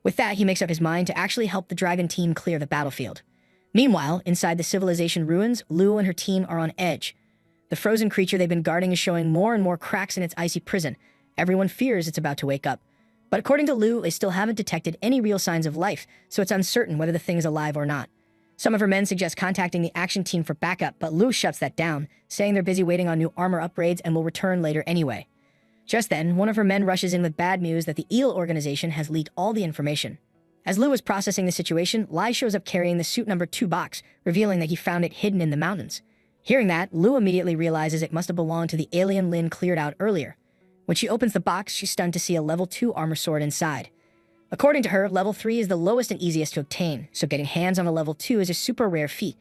With that, he makes up his mind to actually help the dragon team clear the battlefield. Meanwhile, inside the civilization ruins, Lu and her team are on edge. The frozen creature they've been guarding is showing more and more cracks in its icy prison. Everyone fears it's about to wake up. But according to Lu, they still haven't detected any real signs of life, so it's uncertain whether the thing is alive or not. Some of her men suggest contacting the action team for backup, but Lu shuts that down, saying they're busy waiting on new armor upgrades and will return later anyway. Just then, one of her men rushes in with bad news that the eel organization has leaked all the information. As Lu is processing the situation, Lai shows up carrying the suit number 2 box, revealing that he found it hidden in the mountains. Hearing that, Lu immediately realizes it must have belonged to the alien Lin cleared out earlier. When she opens the box, she's stunned to see a level 2 armor sword inside. According to her, level 3 is the lowest and easiest to obtain, so getting hands on a level 2 is a super rare feat.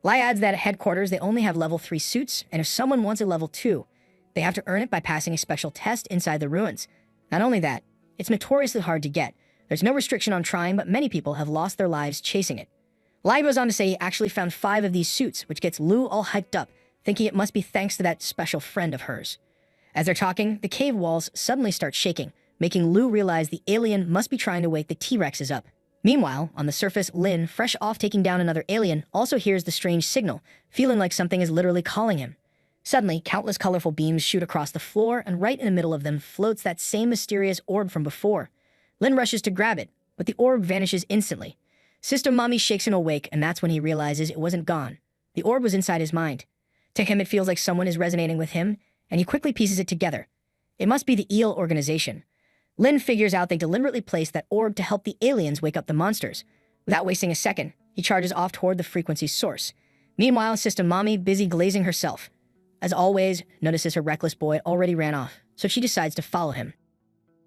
Lai adds that at headquarters they only have level 3 suits, and if someone wants a level 2, they have to earn it by passing a special test inside the ruins. Not only that, it's notoriously hard to get. There's no restriction on trying, but many people have lost their lives chasing it. Lai goes on to say he actually found 5 of these suits, which gets Lu all hyped up, thinking it must be thanks to that special friend of hers. As they're talking, the cave walls suddenly start shaking, making Lu realize the alien must be trying to wake the T-Rexes up. Meanwhile, on the surface, Lin, fresh off taking down another alien, also hears the strange signal, feeling like something is literally calling him. Suddenly, countless colorful beams shoot across the floor, and right in the middle of them floats that same mysterious orb from before. Lin rushes to grab it, but the orb vanishes instantly. System Mommy shakes him awake, and that's when he realizes it wasn't gone. The orb was inside his mind. To him, it feels like someone is resonating with him, and he quickly pieces it together. It must be the eel organization. Lin figures out they deliberately placed that orb to help the aliens wake up the monsters. Without wasting a second, he charges off toward the frequency's source. Meanwhile, System Mommy, busy glazing herself, as always, notices her reckless boy already ran off, so she decides to follow him.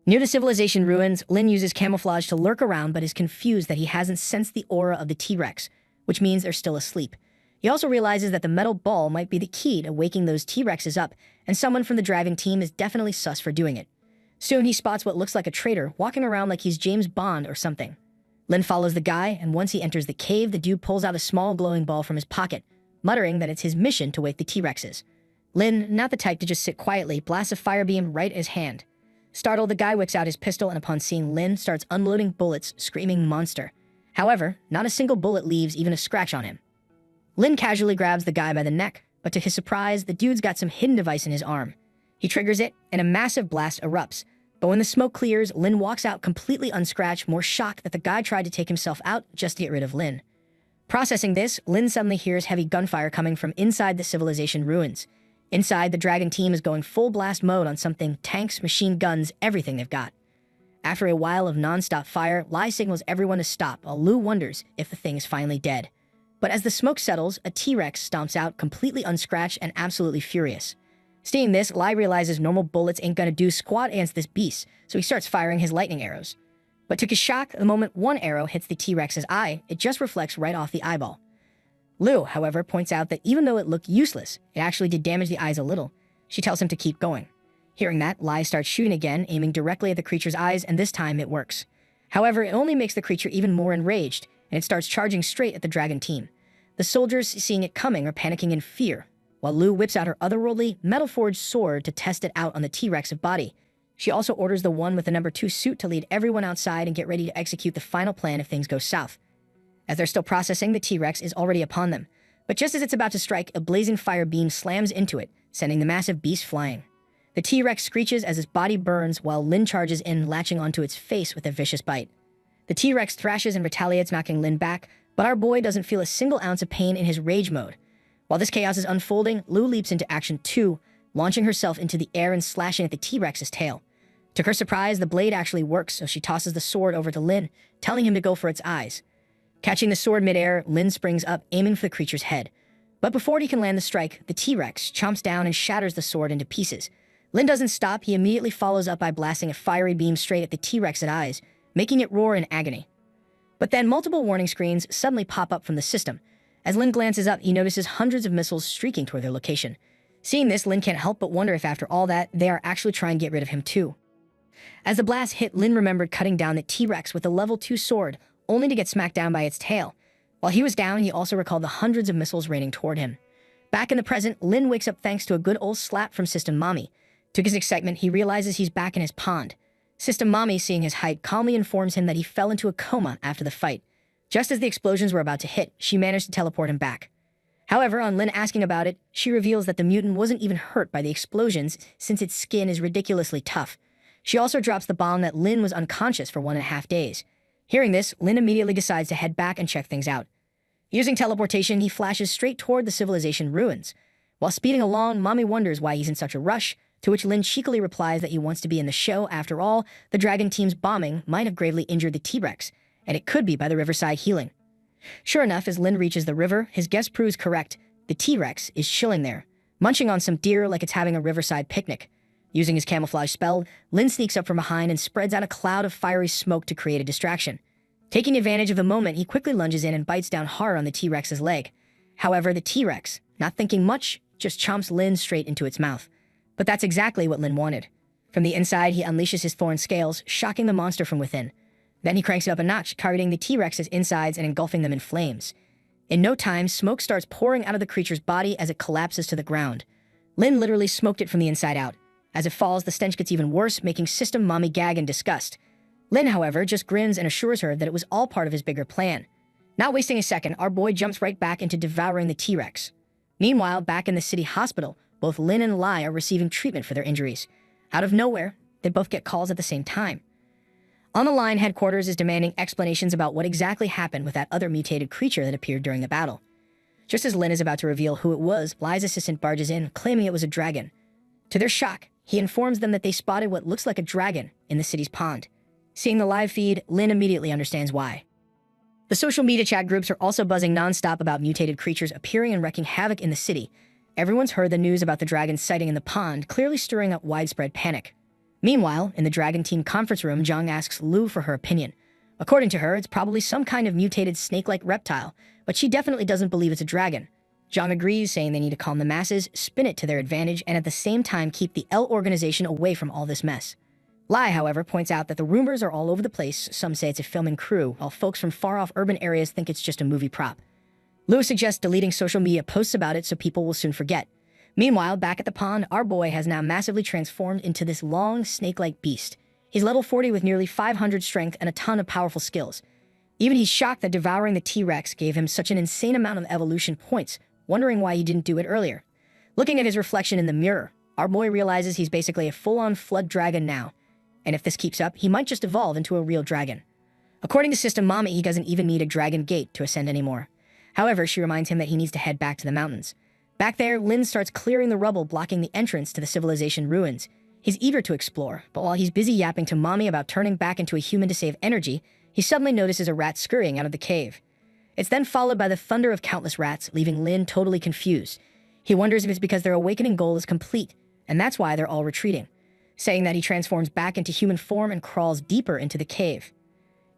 Near the civilization ruins, Lin uses camouflage to lurk around but is confused that he hasn't sensed the aura of the T-Rex, which means they're still asleep. He also realizes that the metal ball might be the key to waking those T-Rexes up, and someone from the driving team is definitely sus for doing it. Soon he spots what looks like a traitor walking around like he's James Bond or something. Lin follows the guy, and once he enters the cave, the dude pulls out a small glowing ball from his pocket, muttering that it's his mission to wake the T-Rexes. Lin, not the type to just sit quietly, blasts a fire beam right at his hand. Startled, the guy whips out his pistol and upon seeing Lin, starts unloading bullets, screaming monster. However, not a single bullet leaves even a scratch on him. Lin casually grabs the guy by the neck, but to his surprise, the dude's got some hidden device in his arm. He triggers it, and a massive blast erupts. But when the smoke clears, Lin walks out completely unscratched, more shocked that the guy tried to take himself out just to get rid of Lin. Processing this, Lin suddenly hears heavy gunfire coming from inside the civilization ruins. Inside, the Dragon team is going full blast mode on something: tanks, machine guns, everything they've got. After a while of non-stop fire, Lai signals everyone to stop, while Lu wonders if the thing is finally dead. But as the smoke settles, a T-Rex stomps out, completely unscratched and absolutely furious. Seeing this, Lai realizes normal bullets ain't gonna do squat against this beast, so he starts firing his lightning arrows. But to his shock, the moment one arrow hits the T-Rex's eye, it just reflects right off the eyeball. Lu, however, points out that even though it looked useless, it actually did damage the eyes a little. She tells him to keep going. Hearing that, Lai starts shooting again, aiming directly at the creature's eyes, and this time it works. However, it only makes the creature even more enraged, and it starts charging straight at the Dragon team. The soldiers, seeing it coming, are panicking in fear, while Lu whips out her otherworldly, metal-forged sword to test it out on the T-Rex's body. She also orders the one with the number 2 suit to lead everyone outside and get ready to execute the final plan if things go south. As they're still processing, the T-Rex is already upon them. But just as it's about to strike, a blazing fire beam slams into it, sending the massive beast flying. The T-Rex screeches as its body burns while Lin charges in, latching onto its face with a vicious bite. The T-Rex thrashes and retaliates, knocking Lin back, but our boy doesn't feel a single ounce of pain in his rage mode. While this chaos is unfolding, Lu leaps into action too, launching herself into the air and slashing at the T-Rex's tail. To her surprise, the blade actually works, so she tosses the sword over to Lin, telling him to go for its eyes. Catching the sword midair, Lin springs up, aiming for the creature's head. But before he can land the strike, the T-Rex chomps down and shatters the sword into pieces. Lin doesn't stop. He immediately follows up by blasting a fiery beam straight at the T-Rex's eyes, making it roar in agony. But then multiple warning screens suddenly pop up from the system. As Lin glances up, he notices hundreds of missiles streaking toward their location. Seeing this, Lin can't help but wonder if after all that, they are actually trying to get rid of him too. As the blast hit, Lin remembered cutting down the T-Rex with a level 2 sword, only to get smacked down by its tail. While he was down, he also recalled the hundreds of missiles raining toward him. Back in the present, Lin wakes up thanks to a good old slap from System Mommy. To his excitement, he realizes he's back in his pond. System Mommy, seeing his height, calmly informs him that he fell into a coma after the fight. Just as the explosions were about to hit, she managed to teleport him back. However, on Lin asking about it, she reveals that the mutant wasn't even hurt by the explosions since its skin is ridiculously tough. She also drops the bomb that Lin was unconscious for 1.5 days. Hearing this, Lin immediately decides to head back and check things out. Using teleportation, he flashes straight toward the civilization ruins. While speeding along, Mommy wonders why he's in such a rush, to which Lin cheekily replies that he wants to be in the show. After all, the Dragon team's bombing might have gravely injured the T-Rex, and it could be by the riverside healing. Sure enough, as Lin reaches the river, his guess proves correct. The T-Rex is chilling there, munching on some deer like it's having a riverside picnic. Using his camouflage spell, Lin sneaks up from behind and spreads out a cloud of fiery smoke to create a distraction. Taking advantage of the moment, he quickly lunges in and bites down hard on the T-Rex's leg. However, the T-Rex, not thinking much, just chomps Lin straight into its mouth. But that's exactly what Lin wanted. From the inside, he unleashes his thorn scales, shocking the monster from within. Then he cranks it up a notch, targeting the T-Rex's insides and engulfing them in flames. In no time, smoke starts pouring out of the creature's body as it collapses to the ground. Lin literally smoked it from the inside out. As it falls, the stench gets even worse, making System Mommy gag in disgust. Lin, however, just grins and assures her that it was all part of his bigger plan. Not wasting a second, our boy jumps right back into devouring the T-Rex. Meanwhile, back in the city hospital, both Lin and Lai are receiving treatment for their injuries. Out of nowhere, they both get calls at the same time. On the line, headquarters is demanding explanations about what exactly happened with that other mutated creature that appeared during the battle. Just as Lin is about to reveal who it was, Lai's assistant barges in, claiming it was a dragon. To their shock, he informs them that they spotted what looks like a dragon in the city's pond. Seeing the live feed, Lin immediately understands why. The social media chat groups are also buzzing nonstop about mutated creatures appearing and wreaking havoc in the city. Everyone's heard the news about the dragon sighting in the pond, clearly stirring up widespread panic. Meanwhile, in the Dragon Team conference room, Zhang asks Lu for her opinion. According to her, it's probably some kind of mutated snake-like reptile, but she definitely doesn't believe it's a dragon. Zhang agrees, saying they need to calm the masses, spin it to their advantage, and at the same time keep the L organization away from all this mess. Lai, however, points out that the rumors are all over the place. Some say it's a filming crew, while folks from far-off urban areas think it's just a movie prop. Lu suggests deleting social media posts about it so people will soon forget. Meanwhile, back at the pond, our boy has now massively transformed into this long, snake-like beast. He's level 40 with nearly 500 strength and a ton of powerful skills. Even he's shocked that devouring the T-Rex gave him such an insane amount of evolution points, wondering why he didn't do it earlier. Looking at his reflection in the mirror, our boy realizes he's basically a full-on flood dragon now. And if this keeps up, he might just evolve into a real dragon. According to System Mommy, he doesn't even need a dragon gate to ascend anymore. However, she reminds him that he needs to head back to the mountains. Back there, Lin starts clearing the rubble blocking the entrance to the civilization ruins. He's eager to explore, but while he's busy yapping to Mommy about turning back into a human to save energy, he suddenly notices a rat scurrying out of the cave. It's then followed by the thunder of countless rats, leaving Lin totally confused. He wonders if it's because their awakening goal is complete, and that's why they're all retreating. Saying that, he transforms back into human form and crawls deeper into the cave.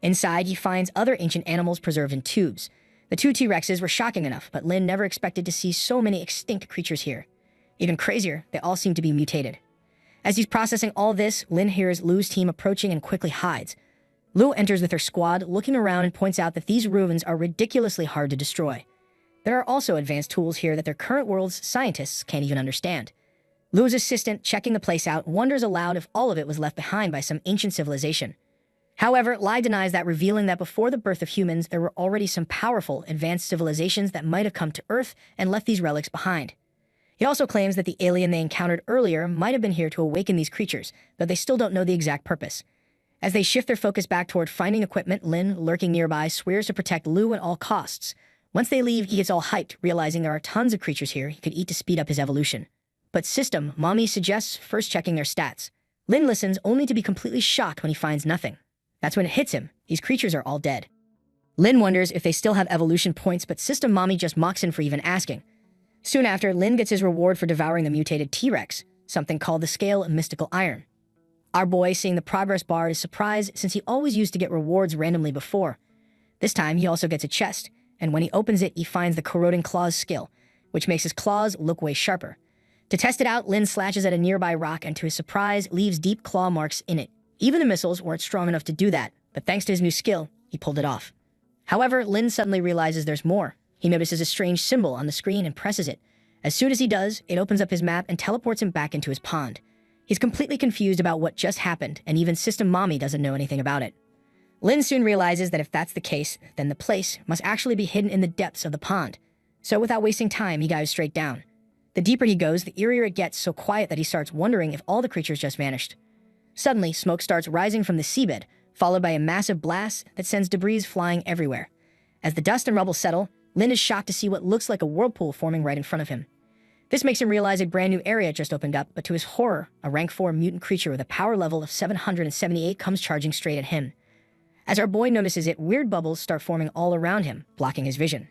Inside, he finds other ancient animals preserved in tubes. The 2 T-Rexes were shocking enough, but Lin never expected to see so many extinct creatures here. Even crazier, they all seem to be mutated. As he's processing all this, Lin hears Lu's team approaching and quickly hides. Lu enters with her squad, looking around and points out that these ruins are ridiculously hard to destroy. There are also advanced tools here that their current world's scientists can't even understand. Lu's assistant, checking the place out, wonders aloud if all of it was left behind by some ancient civilization. However, Lai denies that, revealing that before the birth of humans, there were already some powerful, advanced civilizations that might have come to Earth and left these relics behind. He also claims that the alien they encountered earlier might have been here to awaken these creatures, though they still don't know the exact purpose. As they shift their focus back toward finding equipment, Lin, lurking nearby, swears to protect Lu at all costs. Once they leave, he gets all hyped, realizing there are tons of creatures here he could eat to speed up his evolution. But System Mommy suggests first checking their stats. Lin listens, only to be completely shocked when he finds nothing. That's when it hits him. These creatures are all dead. Lin wonders if they still have evolution points, but System Mommy just mocks him for even asking. Soon after, Lin gets his reward for devouring the mutated T-Rex, something called the Scale of Mystical Iron. Our boy, seeing the progress bar, is surprised since he always used to get rewards randomly before. This time, he also gets a chest, and when he opens it, he finds the Corroding Claws skill, which makes his claws look way sharper. To test it out, Lin slashes at a nearby rock and, to his surprise, leaves deep claw marks in it. Even the missiles weren't strong enough to do that, but thanks to his new skill, he pulled it off. However, Lin suddenly realizes there's more. He notices a strange symbol on the screen and presses it. As soon as he does, it opens up his map and teleports him back into his pond. He's completely confused about what just happened, and even System Mommy doesn't know anything about it. Lin soon realizes that if that's the case, then the place must actually be hidden in the depths of the pond. So without wasting time, he dives straight down. The deeper he goes, the eerier it gets, so quiet that he starts wondering if all the creatures just vanished. Suddenly, smoke starts rising from the seabed, followed by a massive blast that sends debris flying everywhere. As the dust and rubble settle, Lin is shocked to see what looks like a whirlpool forming right in front of him. This makes him realize a brand new area just opened up, but to his horror, a rank 4 mutant creature with a power level of 778 comes charging straight at him. As our boy notices it, weird bubbles start forming all around him, blocking his vision.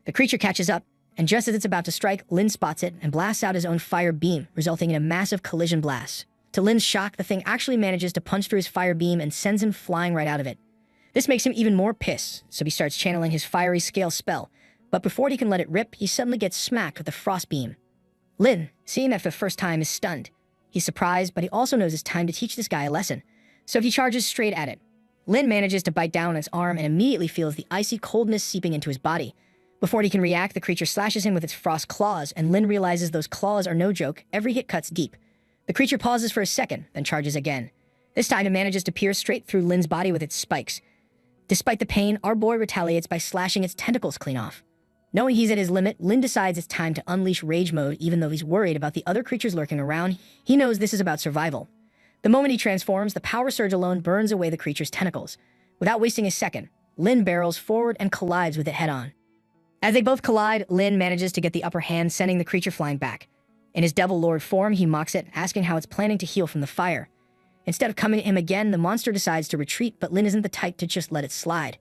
The creature catches up, and just as it's about to strike, Lin spots it and blasts out his own fire beam, resulting in a massive collision blast. To Lin's shock, the thing actually manages to punch through his fire beam and sends him flying right out of it. This makes him even more pissed, so he starts channeling his fiery scale spell, but before he can let it rip, he suddenly gets smacked with a frost beam. Lin, seeing that for the first time, is stunned. He's surprised, but he also knows it's time to teach this guy a lesson, so he charges straight at it. Lin manages to bite down on his arm and immediately feels the icy coldness seeping into his body. Before he can react, the creature slashes him with its frost claws, and Lin realizes those claws are no joke. Every hit cuts deep. The creature pauses for a second, then charges again. This time it manages to pierce straight through Lin's body with its spikes. Despite the pain, our boy retaliates by slashing its tentacles clean off. Knowing he's at his limit, Lin decides it's time to unleash rage mode. Even though he's worried about the other creatures lurking around, he knows this is about survival. The moment he transforms, the power surge alone burns away the creature's tentacles. Without wasting a second, Lin barrels forward and collides with it head-on. As they both collide, Lin manages to get the upper hand, sending the creature flying back. In his Devil Lord form, he mocks it, asking how it's planning to heal from the fire. Instead of coming at him again, the monster decides to retreat, but Lin isn't the type to just let it slide.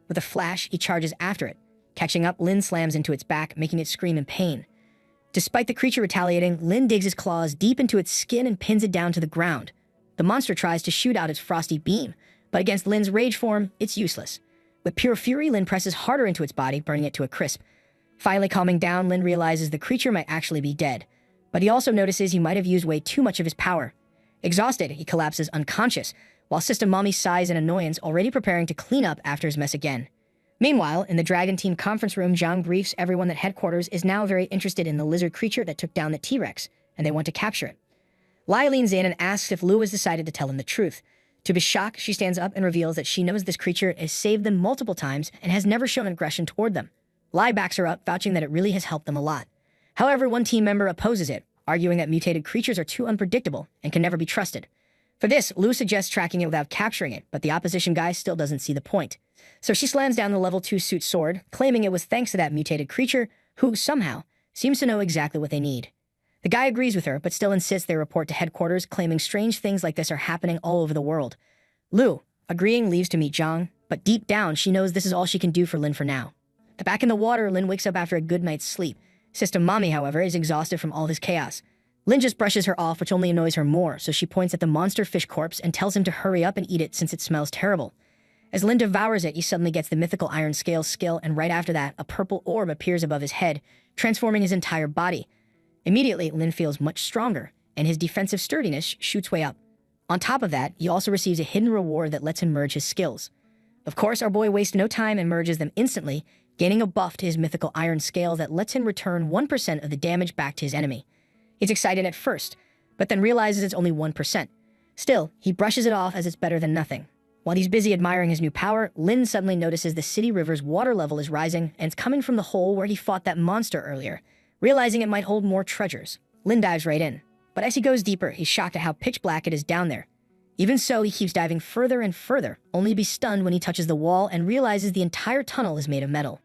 With a flash, he charges after it. Catching up, Lin slams into its back, making it scream in pain. Despite the creature retaliating, Lin digs his claws deep into its skin and pins it down to the ground. The monster tries to shoot out its frosty beam, but against Lin's rage form, it's useless. With pure fury, Lin presses harder into its body, burning it to a crisp. Finally calming down, Lin realizes the creature might actually be dead. But he also notices he might have used way too much of his power. Exhausted, he collapses unconscious, while Sister Mommy sighs in annoyance, already preparing to clean up after his mess again. Meanwhile, in the Dragon Team conference room, Zhang briefs everyone that headquarters is now very interested in the lizard creature that took down the T-Rex, and they want to capture it. Lai leans in and asks if Lu has decided to tell him the truth. To his shock, she stands up and reveals that she knows this creature has saved them multiple times and has never shown aggression toward them. Lai backs her up, vouching that it really has helped them a lot. However, one team member opposes it, arguing that mutated creatures are too unpredictable and can never be trusted. For this, Lu suggests tracking it without capturing it, but the opposition guy still doesn't see the point. So she slams down the level 2 suit sword, claiming it was thanks to that mutated creature, who, somehow, seems to know exactly what they need. The guy agrees with her, but still insists they report to headquarters, claiming strange things like this are happening all over the world. Lu, agreeing, leaves to meet Zhang, but deep down, she knows this is all she can do for Lin for now. Back in the water, Lin wakes up after a good night's sleep. Sister Mommy, however, is exhausted from all this chaos. Lin just brushes her off, which only annoys her more, so she points at the monster fish corpse and tells him to hurry up and eat it since it smells terrible. As Lin devours it, he suddenly gets the mythical Iron Scale skill, and right after that, a purple orb appears above his head, transforming his entire body. Immediately, Lin feels much stronger, and his defensive sturdiness shoots way up. On top of that, he also receives a hidden reward that lets him merge his skills. Of course, our boy wastes no time and merges them instantly, gaining a buff to his mythical Iron Scale that lets him return 1% of the damage back to his enemy. He's excited at first, but then realizes it's only 1%. Still, he brushes it off as it's better than nothing. While he's busy admiring his new power, Lin suddenly notices the city river's water level is rising, and it's coming from the hole where he fought that monster earlier. Realizing it might hold more treasures, Lin dives right in. But as he goes deeper, he's shocked at how pitch black it is down there. Even so, he keeps diving further and further, only to be stunned when he touches the wall and realizes the entire tunnel is made of metal.